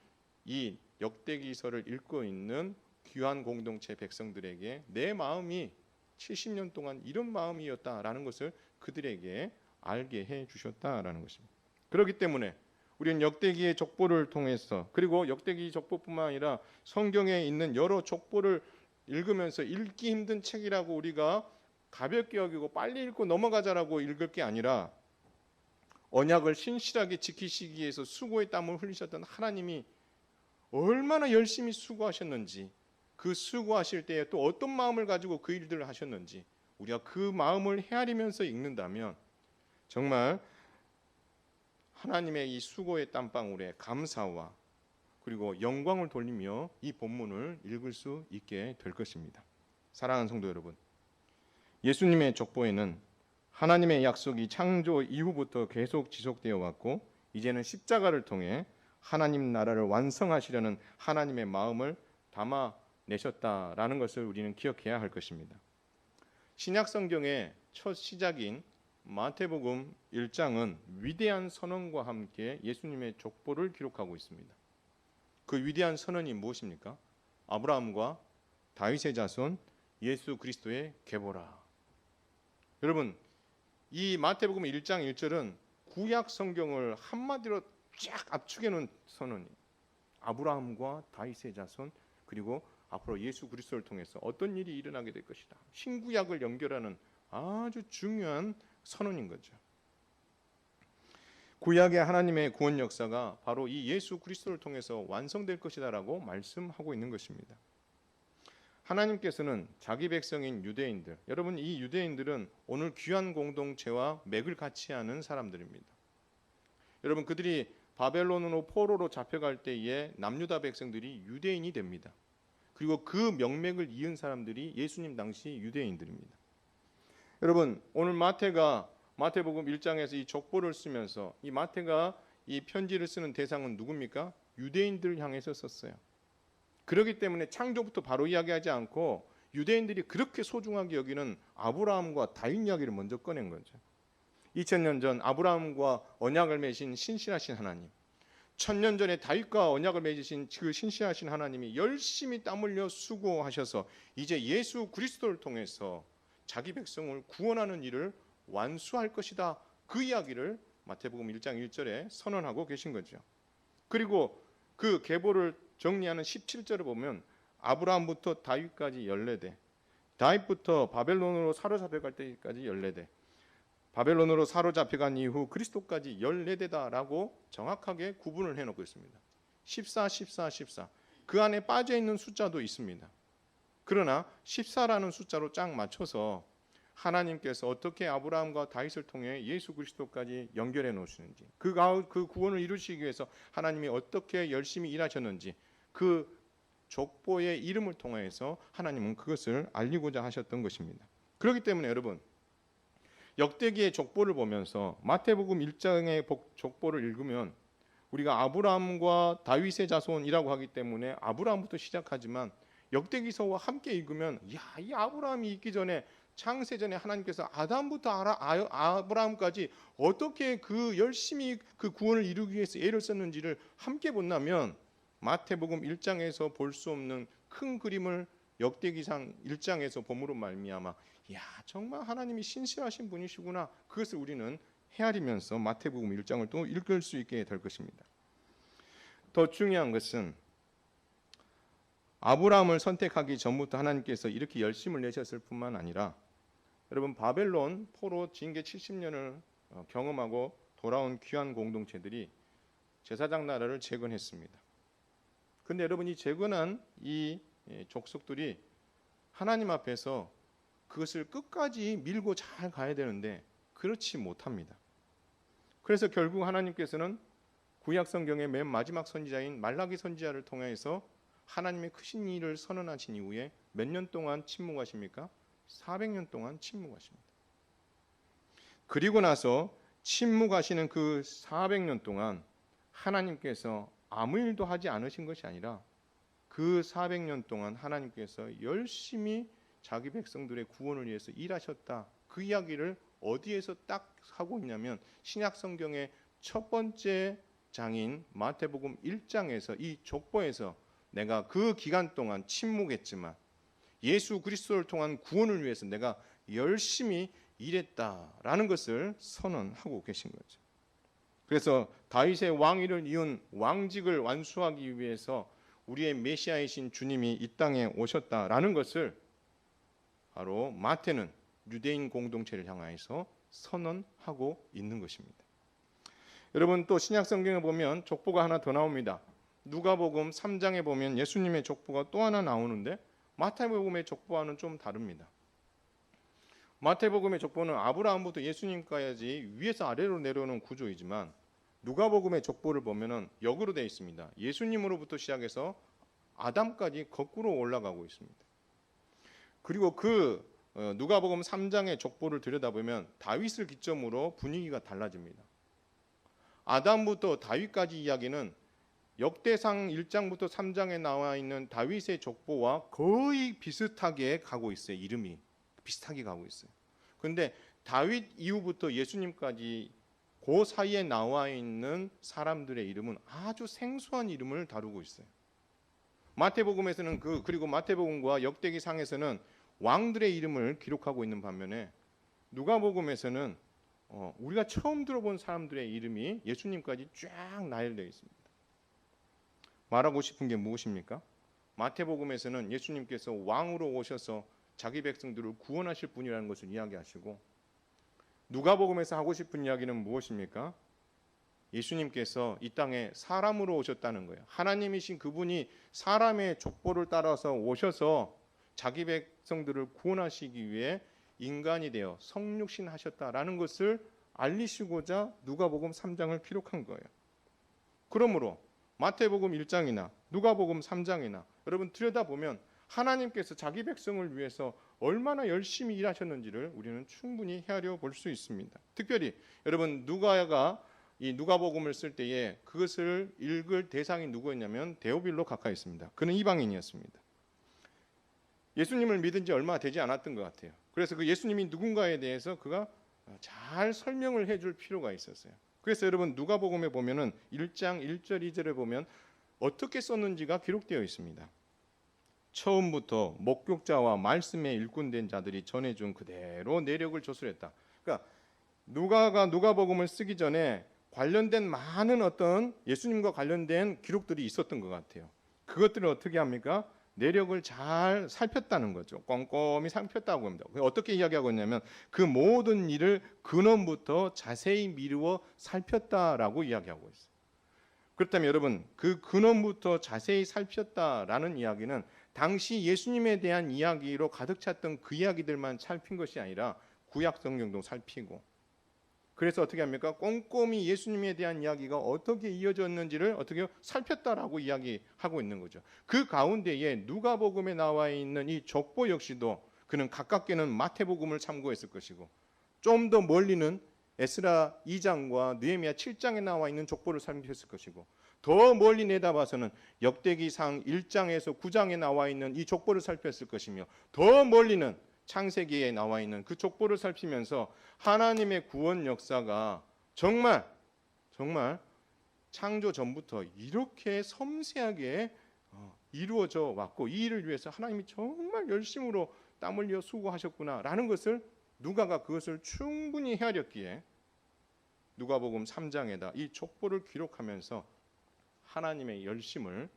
이 역대기서를 읽고 있는 귀한 공동체 백성들에게 내 마음이 70년 동안 이런 마음이었다라는 것을 그들에게 알게 해 주셨다라는 것입니다. 그렇기 때문에 우리는 역대기의 족보를 통해서, 그리고 역대기 족보뿐만 아니라 성경에 있는 여러 족보를 읽으면서 읽기 힘든 책이라고 우리가 가볍게 여기고 빨리 읽고 넘어가자라고 읽을 게 아니라 언약을 신실하게 지키시기 위해서 수고의 땀을 흘리셨던 하나님이 얼마나 열심히 수고하셨는지, 그 수고하실 때에 또 어떤 마음을 가지고 그 일들을 하셨는지 우리가 그 마음을 헤아리면서 읽는다면 정말 하나님의 이 수고의 땀방울에 감사와 그리고 영광을 돌리며 이 본문을 읽을 수 있게 될 것입니다. 사랑하는 성도 여러분, 예수님의 족보에는 하나님의 약속이 창조 이후부터 계속 지속되어 왔고 이제는 십자가를 통해 하나님 나라를 완성하시려는 하나님의 마음을 담아내셨다라는 것을 우리는 기억해야 할 것입니다. 신약 성경의 첫 시작인 마태복음 1장은 위대한 선언과 함께 예수님의 족보를 기록하고 있습니다. 그 위대한 선언이 무엇입니까? 아브라함과 다윗의 자손 예수 그리스도의 계보라. 여러분, 이 마태복음 1장 1절은 구약 성경을 한마디로 쫙 압축해 놓은 선언이에요. 아브라함과 다윗의 자손, 그리고 앞으로 예수 그리스도를 통해서 어떤 일이 일어나게 될 것이다. 신구약을 연결하는 아주 중요한 선언인 거죠. 구약의 하나님의 구원 역사가 바로 이 예수 그리스도를 통해서 완성될 것이다라고 말씀하고 있는 것입니다. 하나님께서는 자기 백성인 유대인들, 여러분 이 유대인들은 오늘 귀한 공동체와 맥을 같이 하는 사람들입니다. 여러분 그들이 바벨론으로 포로로 잡혀갈 때에 남유다 백성들이 유대인이 됩니다. 그리고 그 명맥을 이은 사람들이 예수님 당시 유대인들입니다. 여러분 오늘 마태복음 1장에서 이 족보를 쓰면서 이 마태가 이 편지를 쓰는 대상은 누굽니까? 유대인들을 향해서 썼어요. 그렇기 때문에 창조부터 바로 이야기하지 않고 유대인들이 그렇게 소중하게 여기는 아브라함과 다윗 이야기를 먼저 꺼낸 거죠. 2000년 전 아브라함과 언약을 맺으신 신실하신 하나님, 1000년 전에 다윗과 언약을 맺으신 그 신실하신 하나님이 열심히 땀 흘려 수고하셔서 이제 예수 그리스도를 통해서 자기 백성을 구원하는 일을 완수할 것이다. 그 이야기를 마태복음 1장 1절에 선언하고 계신 거죠. 그리고 그 계보를 정리하는 17절을 보면 아브라함부터 다윗까지 14대, 다윗부터 바벨론으로 사로잡혀갈 때까지 14대, 바벨론으로 사로잡혀간 이후 그리스도까지 14대다라고 정확하게 구분을 해놓고 있습니다. 14, 14, 14. 그 안에 빠져있는 숫자도 있습니다. 그러나 14라는 숫자로 쫙 맞춰서 하나님께서 어떻게 아브라함과 다윗을 통해 예수 그리스도까지 연결해 놓으시는지, 그 구원을 이루시기 위해서 하나님이 어떻게 열심히 일하셨는지 그 족보의 이름을 통해서 하나님은 그것을 알리고자 하셨던 것입니다. 그렇기 때문에 여러분 역대기의 족보를 보면서 마태복음 1장의 족보를 읽으면 우리가 아브라함과 다윗의 자손이라고 하기 때문에 아브라함부터 시작하지만 역대기서와 함께 읽으면 이 아브라함이 있기 전에 창세전에 하나님께서 아담부터 아브라함까지 어떻게 그 열심히 그 구원을 이루기 위해서 애를 썼는지를 함께 본다면 마태복음 1장에서 볼 수 없는 큰 그림을 역대기상 1장에서 봄으로 말미암아 정말 하나님이 신실하신 분이시구나, 그것을 우리는 헤아리면서 마태복음 1장을 또 읽을 수 있게 될 것입니다. 더 중요한 것은 아브라함을 선택하기 전부터 하나님께서 이렇게 열심을 내셨을 뿐만 아니라 여러분 바벨론 포로 징계 70년을 경험하고 돌아온 귀한 공동체들이 제사장 나라를 재건했습니다. 그런데 여러분 이 재건한 이 족속들이 하나님 앞에서 그것을 끝까지 밀고 잘 가야 되는데 그렇지 못합니다. 그래서 결국 하나님께서는 구약 성경의 맨 마지막 선지자인 말라기 선지자를 통해서 하나님의 크신 일을 선언하신 이후에 몇 년 동안 침묵하십니까? 400년 동안 침묵하십니다. 그리고 나서 침묵하시는 그 400년 동안 하나님께서 아무 일도 하지 않으신 것이 아니라 그 400년 동안 하나님께서 열심히 자기 백성들의 구원을 위해서 일하셨다. 그 이야기를 어디에서 딱 하고 있냐면 신약 성경의 첫 번째 장인 마태복음 1장에서 이 족보에서 내가 그 기간 동안 침묵했지만 예수 그리스도를 통한 구원을 위해서 내가 열심히 일했다라는 것을 선언하고 계신 거죠. 그래서 다윗의 왕위를 이은 왕직을 완수하기 위해서 우리의 메시아이신 주님이 이 땅에 오셨다라는 것을 바로 마태는 유대인 공동체를 향하여서 선언하고 있는 것입니다. 여러분 또 신약 성경에 보면 족보가 하나 더 나옵니다. 누가복음 3장에 보면 예수님의 족보가 또 하나 나오는데 마태복음의 족보와는 좀 다릅니다. 마태복음의 족보는 아브라함부터 예수님까지 위에서 아래로 내려오는 구조이지만 누가복음의 족보를 보면은 역으로 되어 있습니다. 예수님으로부터 시작해서 아담까지 거꾸로 올라가고 있습니다. 그리고 그 누가복음 3장의 족보를 들여다보면 다윗을 기점으로 분위기가 달라집니다. 아담부터 다윗까지 이야기는 역대상 1장부터 3장에 나와 있는 다윗의 족보와 거의 비슷하게 가고 있어요. 이름이 비슷하게 가고 있어요. 그런데 다윗 이후부터 예수님까지 그 사이에 나와 있는 사람들의 이름은 아주 생소한 이름을 다루고 있어요. 마태복음에서는 그리고 마태복음과 역대기상에서는 왕들의 이름을 기록하고 있는 반면에 누가복음에서는 우리가 처음 들어본 사람들의 이름이 예수님까지 쫙 나열되어 있습니다. 말하고 싶은 게 무엇입니까? 마태복음에서는 예수님께서 왕으로 오셔서 자기 백성들을 구원하실 분이라는 것을 이야기하시고 누가복음에서 하고 싶은 이야기는 무엇입니까? 예수님께서 이 땅에 사람으로 오셨다는 거예요. 하나님이신 그분이 사람의 족보를 따라서 오셔서 자기 백성들을 구원하시기 위해 인간이 되어 성육신 하셨다라는 것을 알리시고자 누가복음 3장을 기록한 거예요. 그러므로 마태복음 1장이나 누가복음 3장이나 여러분 들여다보면 하나님께서 자기 백성을 위해서 얼마나 열심히 일하셨는지를 우리는 충분히 헤아려 볼 수 있습니다. 특별히 여러분 누가가 이 누가복음을 쓸 때에 그것을 읽을 대상이 누구였냐면 데오빌로 가까이였습니다. 그는 이방인이었습니다. 예수님을 믿은 지 얼마 되지 않았던 것 같아요. 그래서 그 예수님이 누군가에 대해서 그가 잘 설명을 해줄 필요가 있었어요. 그래서 여러분 누가복음에 보면은 1장 1절 2절에 보면 어떻게 썼는지가 기록되어 있습니다. 처음부터 목격자와 말씀에 일꾼된 자들이 전해준 그대로 내력을 조술했다. 그러니까 누가가 누가복음을 쓰기 전에 관련된 많은 어떤 예수님과 관련된 기록들이 있었던 것 같아요. 그것들을 어떻게 합니까? 내력을 잘 살폈다는 거죠. 꼼꼼히 살폈다고 합니다. 어떻게 이야기하고 있냐면 그 모든 일을 근원부터 자세히 미루어 살폈다라고 이야기하고 있어요. 그렇다면 여러분 그 근원부터 자세히 살폈다라는 이야기는 당시 예수님에 대한 이야기로 가득 찼던 그 이야기들만 살핀 것이 아니라 구약 성경도 살피고 그래서 어떻게 합니까? 꼼꼼히 예수님에 대한 이야기가 어떻게 이어졌는지를 어떻게 살폈다라고 이야기하고 있는 거죠. 그 가운데에 누가복음에 나와 있는 이 족보 역시도 그는 가깝게는 마태복음을 참고했을 것이고 좀 더 멀리는 에스라 2장과 느헤미야 7장에 나와 있는 족보를 살폈을 것이고 더 멀리 내다봐서는 역대기상 1장에서 9장에 나와 있는 이 족보를 살폈을 것이며 더 멀리는 창세기에 나와 있는 그 족보를 살피면서 하나님의 구원 역사가 정말 창조 전부터 이렇게 섬세하게 이루어져 왔고 이 일을 위해서 하나님이 정말 열심으로 땀 흘려 수고하셨구나라는 것을 누가가 그것을 충분히 헤아렸기에 누가복음 3장에다 이 족보를 기록하면서 하나님의 열심을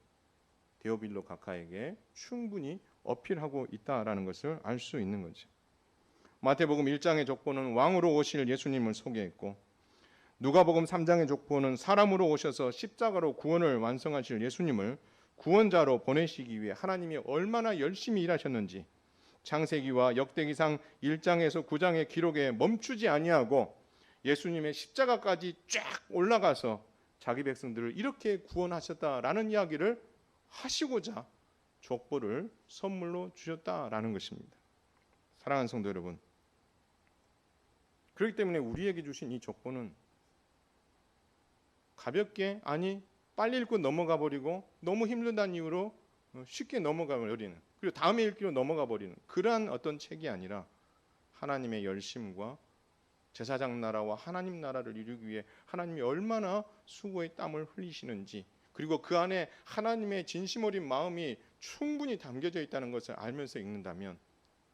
데오빌로 각하에게 충분히 어필하고 있다라는 것을 알 수 있는 거죠. 마태복음 1장의 족보는 왕으로 오실 예수님을 소개했고 누가복음 3장의 족보는 사람으로 오셔서 십자가로 구원을 완성하실 예수님을 구원자로 보내시기 위해 하나님이 얼마나 열심히 일하셨는지 창세기와 역대기상 1장에서 9장의 기록에 멈추지 아니하고 예수님의 십자가까지 쫙 올라가서 자기 백성들을 이렇게 구원하셨다라는 이야기를 하시고자 족보를 선물로 주셨다라는 것입니다. 사랑하는 성도 여러분, 그렇기 때문에 우리에게 주신 이 족보는 가볍게 빨리 읽고 넘어가 버리고 너무 힘들다는 이유로 쉽게 넘어가 버리는, 그리고 다음에 읽기로 넘어가 버리는 그러한 어떤 책이 아니라 하나님의 열심과 제사장 나라와 하나님 나라를 이루기 위해 하나님이 얼마나 수고의 땀을 흘리시는지, 그리고 그 안에 하나님의 진심 어린 마음이 충분히 담겨져 있다는 것을 알면서 읽는다면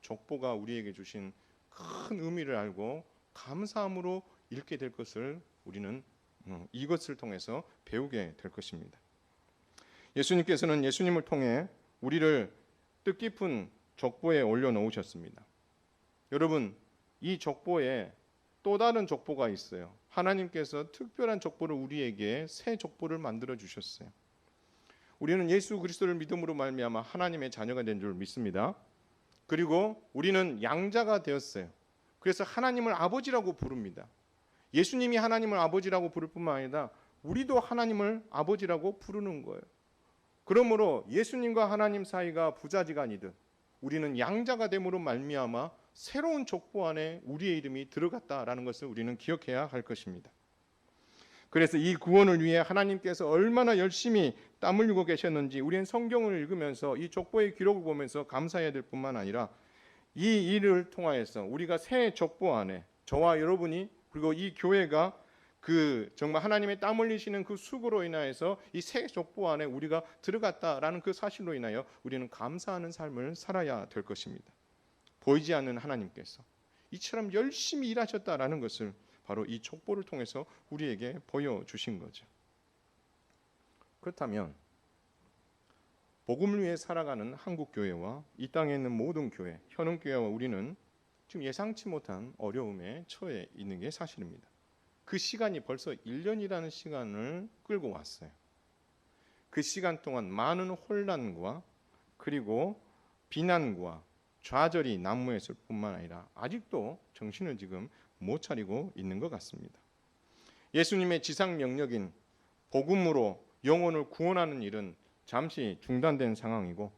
족보가 우리에게 주신 큰 의미를 알고 감사함으로 읽게 될 것을 우리는 이것을 통해서 배우게 될 것입니다. 예수님께서는 예수님을 통해 우리를 뜻깊은 족보에 올려놓으셨습니다. 여러분, 이 족보에 또 다른 족보가 있어요. 하나님께서 특별한 족보를 우리에게 새 족보를 만들어 주셨어요. 우리는 예수 그리스도를 믿음으로 말미암아 하나님의 자녀가 된 줄 믿습니다. 그리고 우리는 양자가 되었어요. 그래서 하나님을 아버지라고 부릅니다. 예수님이 하나님을 아버지라고 부를 뿐만 아니라 우리도 하나님을 아버지라고 부르는 거예요. 그러므로 예수님과 하나님 사이가 부자지간이듯 우리는 양자가 됨으로 말미암아 새로운 족보 안에 우리의 이름이 들어갔다라는 것을 우리는 기억해야 할 것입니다. 그래서 이 구원을 위해 하나님께서 얼마나 열심히 땀 흘리고 계셨는지 우리는 성경을 읽으면서 이 족보의 기록을 보면서 감사해야 될 뿐만 아니라 이 일을 통하여서 우리가 새 족보 안에 저와 여러분이, 그리고 이 교회가 그 정말 하나님의 땀 흘리시는 그 수고로 인하여서 이 새 족보 안에 우리가 들어갔다라는 그 사실로 인하여 우리는 감사하는 삶을 살아야 될 것입니다. 보이지 않는 하나님께서 이처럼 열심히 일하셨다라는 것을 바로 이 족보를 통해서 우리에게 보여주신 거죠. 그렇다면 복음을 위해 살아가는 한국교회와 이 땅에 있는 모든 교회, 현흥교회와 우리는 지금 예상치 못한 어려움에 처해 있는 게 사실입니다. 그 시간이 벌써 1년이라는 시간을 끌고 왔어요. 그 시간 동안 많은 혼란과 그리고 비난과 좌절이 난무했을 뿐만 아니라 아직도 정신을 지금 못 차리고 있는 것 같습니다. 예수님의 지상 명령인 복음으로 영혼을 구원하는 일은 잠시 중단된 상황이고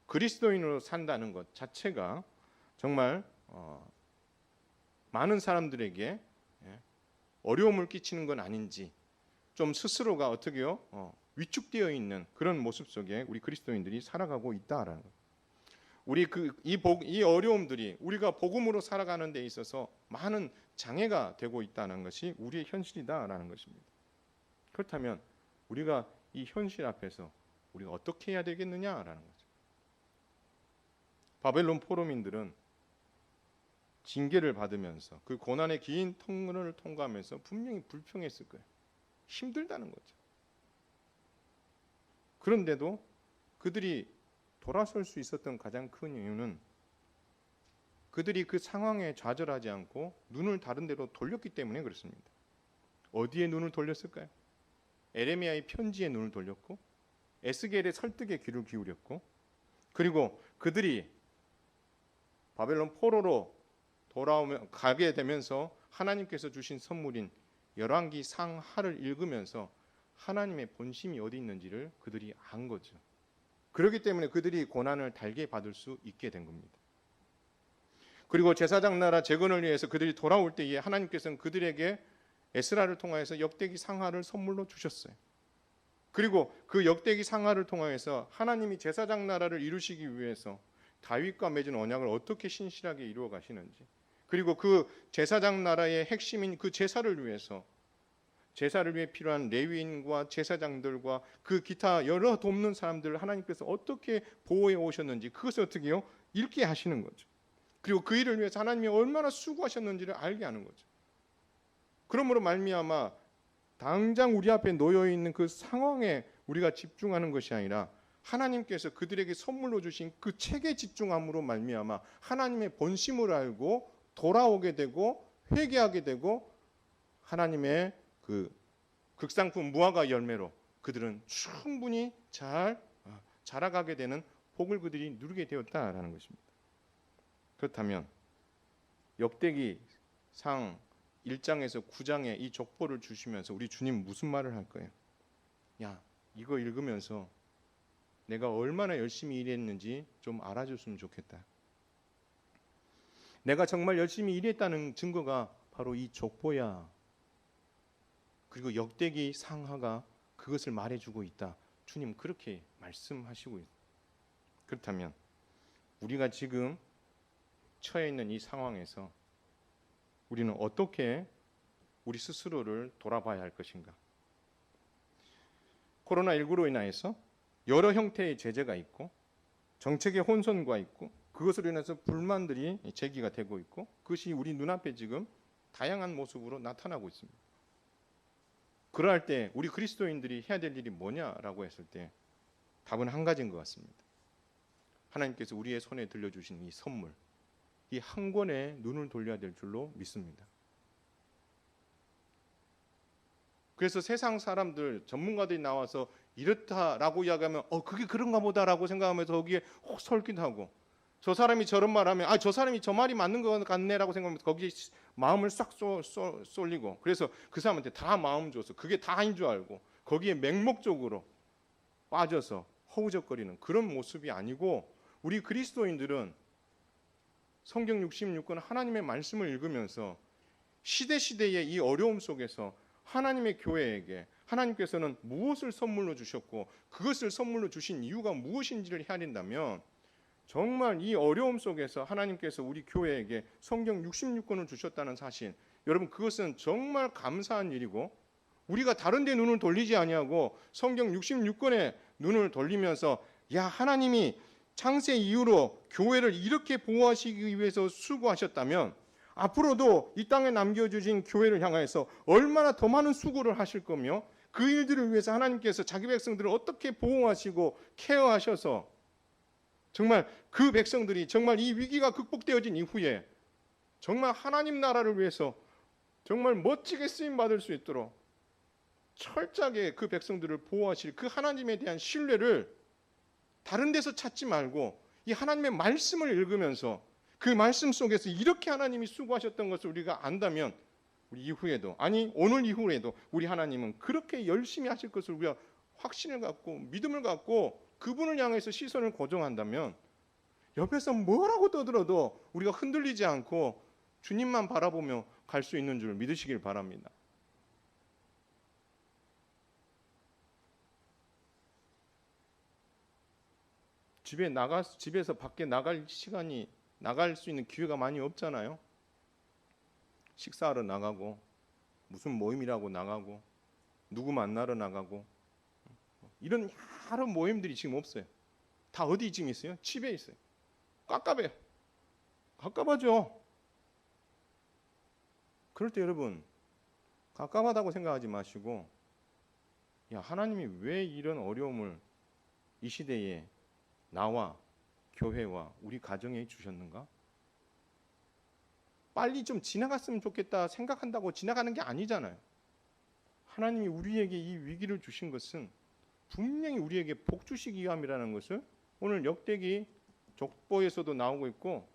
그리스도인으로 산다는 것 자체가 정말 많은 사람들에게 어려움을 끼치는 건 아닌지 좀 스스로가 어떻게요? 위축되어 있는 그런 모습 속에 우리 그리스도인들이 살아가고 있다라는 것. 우리 이 어려움들이 우리가 복음으로 살아가는 데 있어서 많은 장애가 되고 있다는 것이 우리의 현실이다라는 것입니다. 그렇다면 우리가 이 현실 앞에서 우리가 어떻게 해야 되겠느냐라는 거죠. 바벨론 포로민들은 징계를 받으면서 그 고난의 긴 통로를 통과하면서 분명히 불평했을 거예요. 힘들다는 거죠. 그런데도 그들이 돌아설 수 있었던 가장 큰 이유는 그들이 그 상황에 좌절하지 않고 눈을 다른 데로 돌렸기 때문에 그렇습니다. 어디에 눈을 돌렸을까요? 에레미야의 편지에 눈을 돌렸고 에스겔의 설득에 귀를 기울였고, 그리고 그들이 바벨론 포로로 가게 되면서 하나님께서 주신 선물인 열왕기 상하를 읽으면서 하나님의 본심이 어디 있는지를 그들이 안 거죠. 그렇기 때문에 그들이 고난을 달게 받을 수 있게 된 겁니다. 그리고 제사장 나라 재건을 위해서 그들이 돌아올 때에 하나님께서는 그들에게 에스라를 통하여서 역대기 상하를 선물로 주셨어요. 그리고 그 역대기 상하를 통하여서 하나님이 제사장 나라를 이루시기 위해서 다윗과 맺은 언약을 어떻게 신실하게 이루어 가시는지, 그리고 그 제사장 나라의 핵심인 그 제사를 위해서 제사를 위해 필요한 레위인과 제사장들과 그 기타 여러 돕는 사람들을 하나님께서 어떻게 보호해 오셨는지 그것을 어떻게 해요? 읽게 하시는 거죠. 그리고 그 일을 위해서 하나님이 얼마나 수고하셨는지를 알게 하는 거죠. 그러므로 말미암아 당장 우리 앞에 놓여 있는 그 상황에 우리가 집중하는 것이 아니라 하나님께서 그들에게 선물로 주신 그 책에 집중함으로 말미암아 하나님의 본심을 알고 돌아오게 되고 회개하게 되고 하나님의 그 극상품 무화과 열매로 그들은 충분히 잘 자라가게 되는 복을 그들이 누리게 되었다라는 것입니다. 그렇다면 역대기 상 1장에서 9장에 이 족보를 주시면서 우리 주님 무슨 말을 할 거예요? 야, 이거 읽으면서 내가 얼마나 열심히 일했는지 좀 알아줬으면 좋겠다. 내가 정말 열심히 일했다는 증거가 바로 이 족보야. 그리고 역대기 상하가 그것을 말해주고 있다. 주님 그렇게 말씀하시고 있어요. 그렇다면 우리가 지금 처해 있는 이 상황에서 우리는 어떻게 우리 스스로를 돌아봐야 할 것인가? 코로나19로 인하여서 여러 형태의 제재가 있고 정책의 혼선과 있고 그것으로 인해서 불만들이 제기가 되고 있고 그것이 우리 눈앞에 지금 다양한 모습으로 나타나고 있습니다. 그러할 때 우리 그리스도인들이 해야 될 일이 뭐냐라고 했을 때 답은 한 가지인 것 같습니다. 하나님께서 우리의 손에 들려주신 이 선물, 이 한 권에 눈을 돌려야 될 줄로 믿습니다. 그래서 세상 사람들, 전문가들이 나와서 이렇다라고 이야기하면 그게 그런가 보다라고 생각하면서 거기에 설기도 하고 저 사람이 저런 말하면 저 사람이 저 말이 맞는 것 같네라고 생각하면서 거기에 마음을 싹 쏠리고 그래서 그 사람한테 다 마음 줘서 그게 다인 줄 알고 거기에 맹목적으로 빠져서 허우적거리는 그런 모습이 아니고 우리 그리스도인들은 성경 66권 하나님의 말씀을 읽으면서 시대시대의 이 어려움 속에서 하나님의 교회에게 하나님께서는 무엇을 선물로 주셨고 그것을 선물로 주신 이유가 무엇인지를 헤아린다면 정말 이 어려움 속에서 하나님께서 우리 교회에게 성경 66권을 주셨다는 사실, 여러분 그것은 정말 감사한 일이고 우리가 다른 데 눈을 돌리지 아니하고 성경 66권에 눈을 돌리면서 야 하나님이 창세 이후로 교회를 이렇게 보호하시기 위해서 수고하셨다면 앞으로도 이 땅에 남겨주신 교회를 향해서 얼마나 더 많은 수고를 하실 거며 그 일들을 위해서 하나님께서 자기 백성들을 어떻게 보호하시고 케어하셔서 정말 그 백성들이 정말 이 위기가 극복되어진 이후에 정말 하나님 나라를 위해서 정말 멋지게 쓰임 받을 수 있도록 철저하게 그 백성들을 보호하실 그 하나님에 대한 신뢰를 다른 데서 찾지 말고 이 하나님의 말씀을 읽으면서 그 말씀 속에서 이렇게 하나님이 수고하셨던 것을 우리가 안다면 우리 이후에도 아니 오늘 이후에도 우리 하나님은 그렇게 열심히 하실 것을 우리가 확신을 갖고 믿음을 갖고 그분을 향해서 시선을 고정한다면 옆에서 뭐라고 떠들어도 우리가 흔들리지 않고 주님만 바라보며 갈 수 있는 줄 믿으시길 바랍니다. 집에서 밖에 나갈 시간이 나갈 수 있는 기회가 많이 없잖아요. 식사하러 나가고 무슨 모임이라고 나가고 누구 만나러 나가고 이런 여러 모임들이 지금 없어요. 다 어디 지금 있어요? 집에 있어요. 깝깝해요. 깝깝하죠. 그럴 때 여러분 깝깝하다고 생각하지 마시고 야 하나님이 왜 이런 어려움을 이 시대에 나와 교회와 우리 가정에 주셨는가? 빨리 좀 지나갔으면 좋겠다 생각한다고 지나가는 게 아니잖아요. 하나님이 우리에게 이 위기를 주신 것은 분명히 우리에게 복 주시기 위함이라는 것을 오늘 역대기 족보에서도 나오고 있고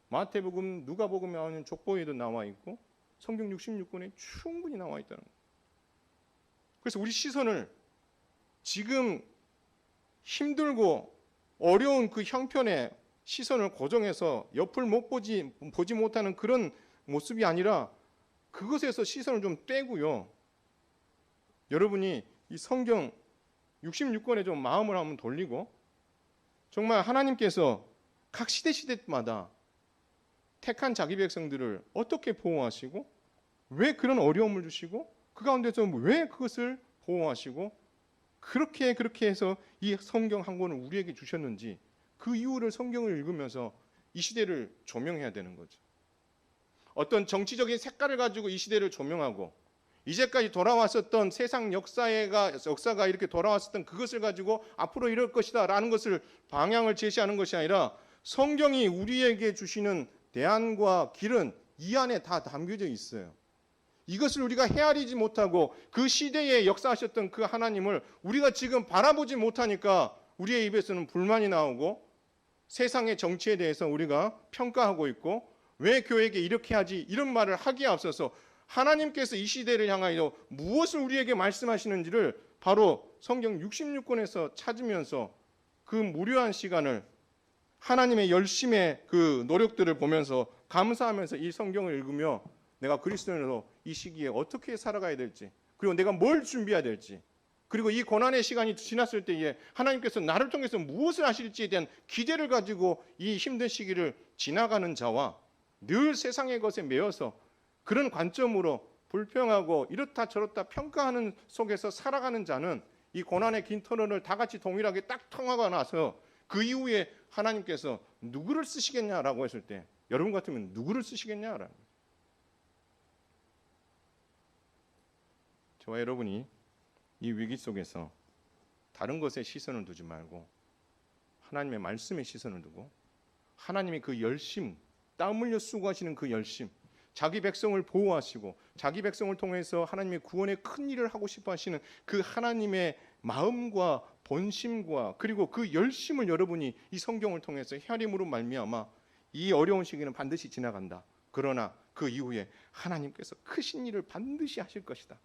마태복음, 누가복음에 나오는 족보에도 나와 있고 성경 66권에 충분히 나와 있다는 거예요. 그래서 우리 시선을 지금 힘들고 어려운 그 형편에 시선을 고정해서 옆을 보지 못하는 그런 모습이 아니라 그것에서 시선을 좀 떼고요. 여러분이 이 성경 66권에 좀 마음을 한번 돌리고 정말 하나님께서 각 시대마다 택한 자기 백성들을 어떻게 보호하시고 왜 그런 어려움을 주시고 그 가운데서 왜 그것을 보호하시고 그렇게 해서 이 성경 한 권을 우리에게 주셨는지 그 이유를 성경을 읽으면서 이 시대를 조명해야 되는 거죠. 어떤 정치적인 색깔을 가지고 이 시대를 조명하고 이제까지 돌아왔었던 세상 역사가 이렇게 돌아왔었던 그것을 가지고 앞으로 이럴 것이다 라는 것을 방향을 제시하는 것이 아니라 성경이 우리에게 주시는 대안과 길은 이 안에 다 담겨져 있어요. 이것을 우리가 헤아리지 못하고 그 시대에 역사하셨던 그 하나님을 우리가 지금 바라보지 못하니까 우리의 입에서는 불만이 나오고 세상의 정치에 대해서 우리가 평가하고 있고 왜 교회에게 이렇게 하지 이런 말을 하기에 앞서서 하나님께서 이 시대를 향하여 무엇을 우리에게 말씀하시는지를 바로 성경 66권에서 찾으면서 그 무료한 시간을 하나님의 열심의 그 노력들을 보면서 감사하면서 이 성경을 읽으며 내가 그리스도인으로 이 시기에 어떻게 살아가야 될지 그리고 내가 뭘 준비해야 될지 그리고 이 고난의 시간이 지났을 때에 하나님께서 나를 통해서 무엇을 하실지에 대한 기대를 가지고 이 힘든 시기를 지나가는 자와 늘 세상의 것에 매여서 그런 관점으로 불평하고 이렇다 저렇다 평가하는 속에서 살아가는 자는 이 고난의 긴 터널을 다 같이 동일하게 딱 통하고 나서 그 이후에 하나님께서 누구를 쓰시겠냐라고 했을 때 여러분 같으면 누구를 쓰시겠냐라는 거예요. 저와 여러분이 이 위기 속에서 다른 것에 시선을 두지 말고 하나님의 말씀에 시선을 두고 하나님의 그 열심, 땀 흘려 수고하시는 그 열심, 자기 백성을 보호하시고 자기 백성을 통해서 하나님의 구원의 큰 일을 하고 싶어 하시는 그 하나님의 마음과 본심과 그리고 그 열심을 여러분이 이 성경을 통해서 헤아림으로 말미암아 이 어려운 시기는 반드시 지나간다. 그러나 그 이후에 하나님께서 크신 일을 반드시 하실 것이다.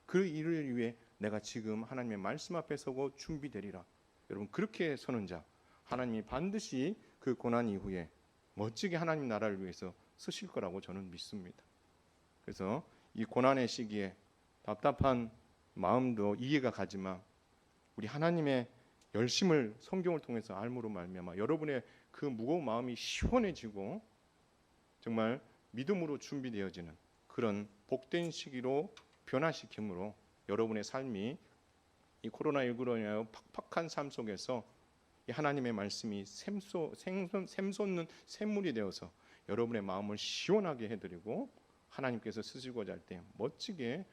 그 일을 위해 내가 지금 하나님의 말씀 앞에 서고 준비되리라. 여러분 그렇게 서는 자 하나님이 반드시 그 고난 이후에 멋지게 하나님 나라를 위해서 쓰실 거라고 저는 믿습니다. 그래서 이 고난의 시기에 답답한 마음도 이해가 가지만 우리 하나님의 열심을 성경을 통해서 알므로 말미암아 여러분의 그 무거운 마음이 시원해지고 정말 믿음으로 준비되어지는 그런 복된 시기로 변화시킴으로 여러분의 삶이 이 코로나19로 인하여 팍팍한 삶 속에서 이 하나님의 말씀이 샘솟는 샘물이 되어서 여러분의 마음을 시원하게 해드리고 하나님께서 쓰시고자 할 때 멋지게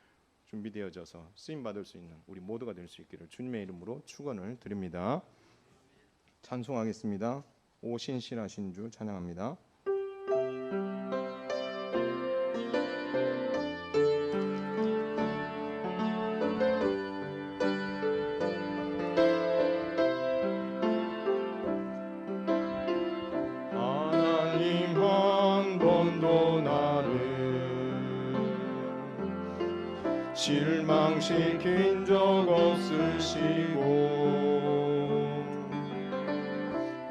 준비되어져서 쓰임받을 수 있는 우리 모두가 될 수 있기를 주님의 이름으로 축원을 드립니다. 찬송하겠습니다. 오 신실하신 주 찬양합니다. 실망시킨 적 없으시고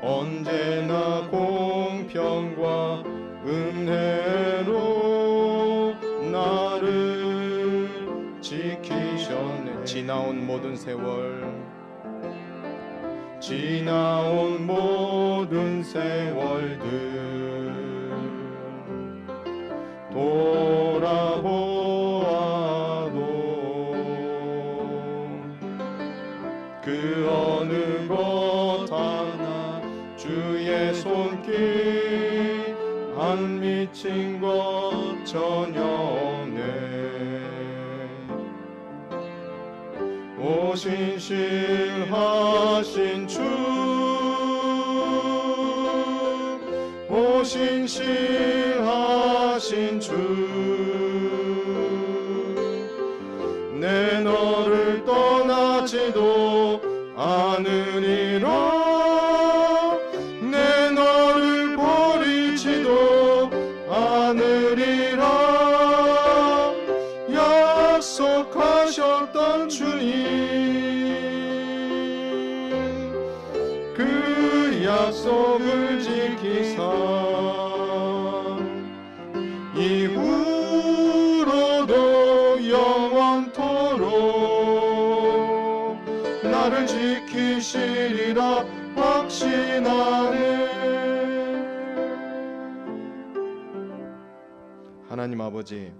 언제나 공평과 은혜로 나를 지키셨네. 지나온 모든 세월들 그 어느 것 하나 주의 손길 안 미친 것 전혀 없네. 오 신실하신 주, 오 신실하신 주, 내 너를 떠나지도 않으리라. 내 너를 버리지도 않으리라. 약속하셨던 주님, 그 약속을 지키사 이후로도 영원토록 나를 지키시리라 확신하네. 하나님 아버지,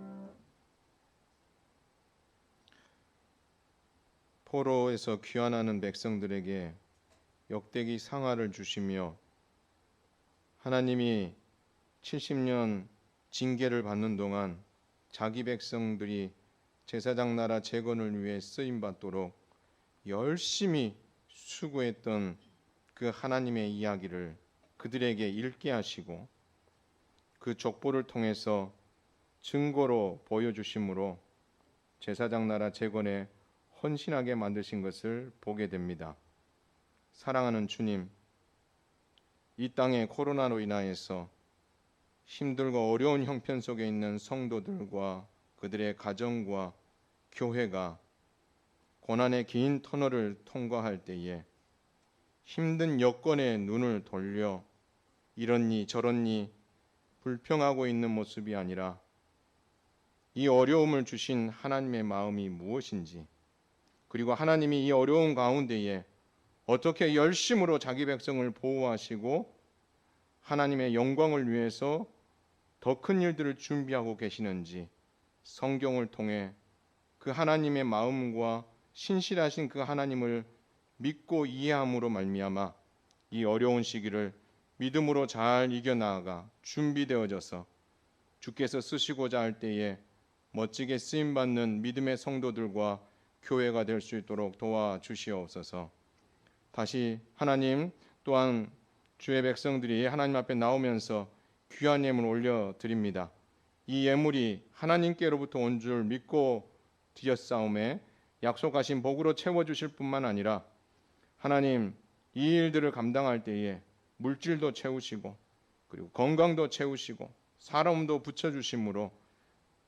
포로에서 귀환하는 백성들에게 역대기 상하를 주시며 하나님이 70년 징계를 받는 동안 자기 백성들이 제사장 나라 재건을 위해 쓰임받도록 열심히 수고했던 그 하나님의 이야기를 그들에게 읽게 하시고 그 족보를 통해서 증거로 보여주심으로 제사장 나라 재건에 헌신하게 만드신 것을 보게 됩니다. 사랑하는 주님, 이 땅에 코로나로 인하여서 힘들고 어려운 형편 속에 있는 성도들과 그들의 가정과 교회가 고난의 긴 터널을 통과할 때에 힘든 여건에 눈을 돌려 이렇니 저렇니 불평하고 있는 모습이 아니라 이 어려움을 주신 하나님의 마음이 무엇인지 그리고 하나님이 이 어려운 가운데에 어떻게 열심으로 자기 백성을 보호하시고 하나님의 영광을 위해서 더 큰 일들을 준비하고 계시는지 성경을 통해 그 하나님의 마음과 신실하신 그 하나님을 믿고 이해함으로 말미암아 이 어려운 시기를 믿음으로 잘 이겨나가 준비되어져서 주께서 쓰시고자 할 때에 멋지게 쓰임받는 믿음의 성도들과 교회가 될 수 있도록 도와주시옵소서. 다시 하나님 또한 주의 백성들이 하나님 앞에 나오면서 귀한 예물 올려드립니다. 이 예물이 하나님께로부터 온 줄 믿고 드렸사오매 약속하신 복으로 채워주실 뿐만 아니라 하나님 이 일들을 감당할 때에 물질도 채우시고 그리고 건강도 채우시고 사람도 붙여주심으로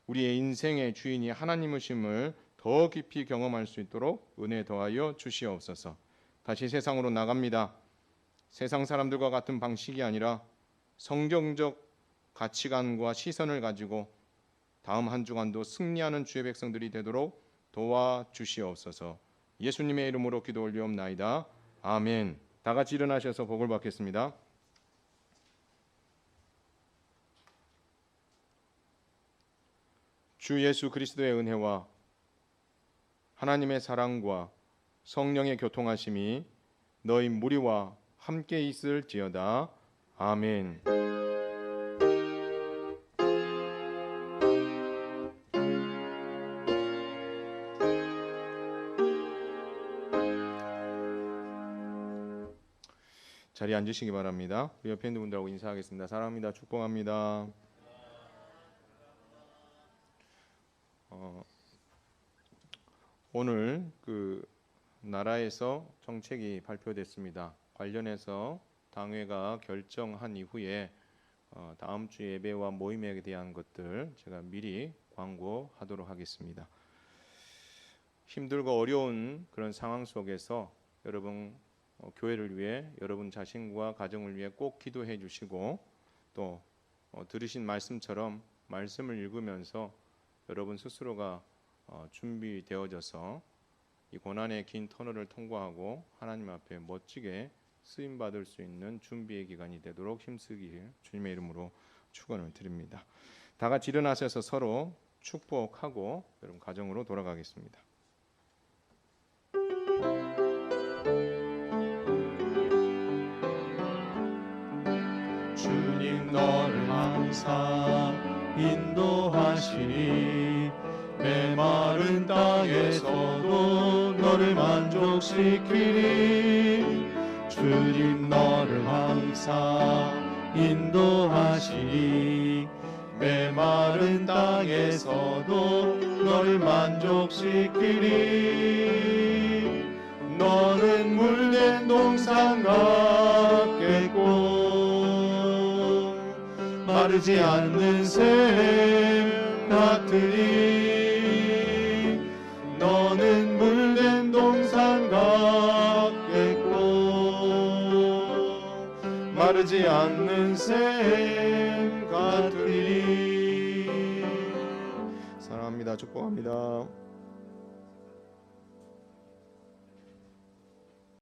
우리의 인생의 주인이 하나님이심을 더 깊이 경험할 수 있도록 은혜 더하여 주시옵소서. 다시 세상으로 나갑니다. 세상 사람들과 같은 방식이 아니라 성경적 가치관과 시선을 가지고 다음 한 주간도 승리하는 주의 백성들이 되도록 도와주시옵소서. 예수님의 이름으로 기도 올리옵나이다. 아멘. 다 같이 일어나셔서 복을 받겠습니다. 주 예수 그리스도의 은혜와 하나님의 사랑과 성령의 교통하심이 너희 무리와 함께 있을지어다. 아멘. 자리에 앉으시기 바랍니다. 우리 옆에 있는 분들하고 인사하겠습니다. 사랑합니다. 축복합니다. 오늘 그 나라에서 정책이 발표됐습니다. 관련해서 당회가 결정한 이후에 다음 주 예배와 모임에 대한 것들 제가 미리 광고하도록 하겠습니다. 힘들고 어려운 그런 상황 속에서 여러분 교회를 위해 여러분 자신과 가정을 위해 꼭 기도해 주시고 또 들으신 말씀처럼 말씀을 읽으면서 여러분 스스로가 준비되어져서 이 고난의 긴 터널을 통과하고 하나님 앞에 멋지게 쓰임 받을 수 있는 준비의 기간이 되도록 힘쓰길 주님의 이름으로 축원을 드립니다. 다 같이 일어나셔서 서로 축복하고 여러분 가정으로 돌아가겠습니다. 주님 너를 항상 인도하시니 메마른 땅에서도 너를 만족시키니 주님 너를 항상 인도하시니 메마른 땅에서도 너를 만족시키니 너는 물된 동산 같겠고 마르지 않는 샘 같으니 너는 물된 동산 같겠고 마르지 않는 샘 같으니. 사랑합니다. 축복합니다.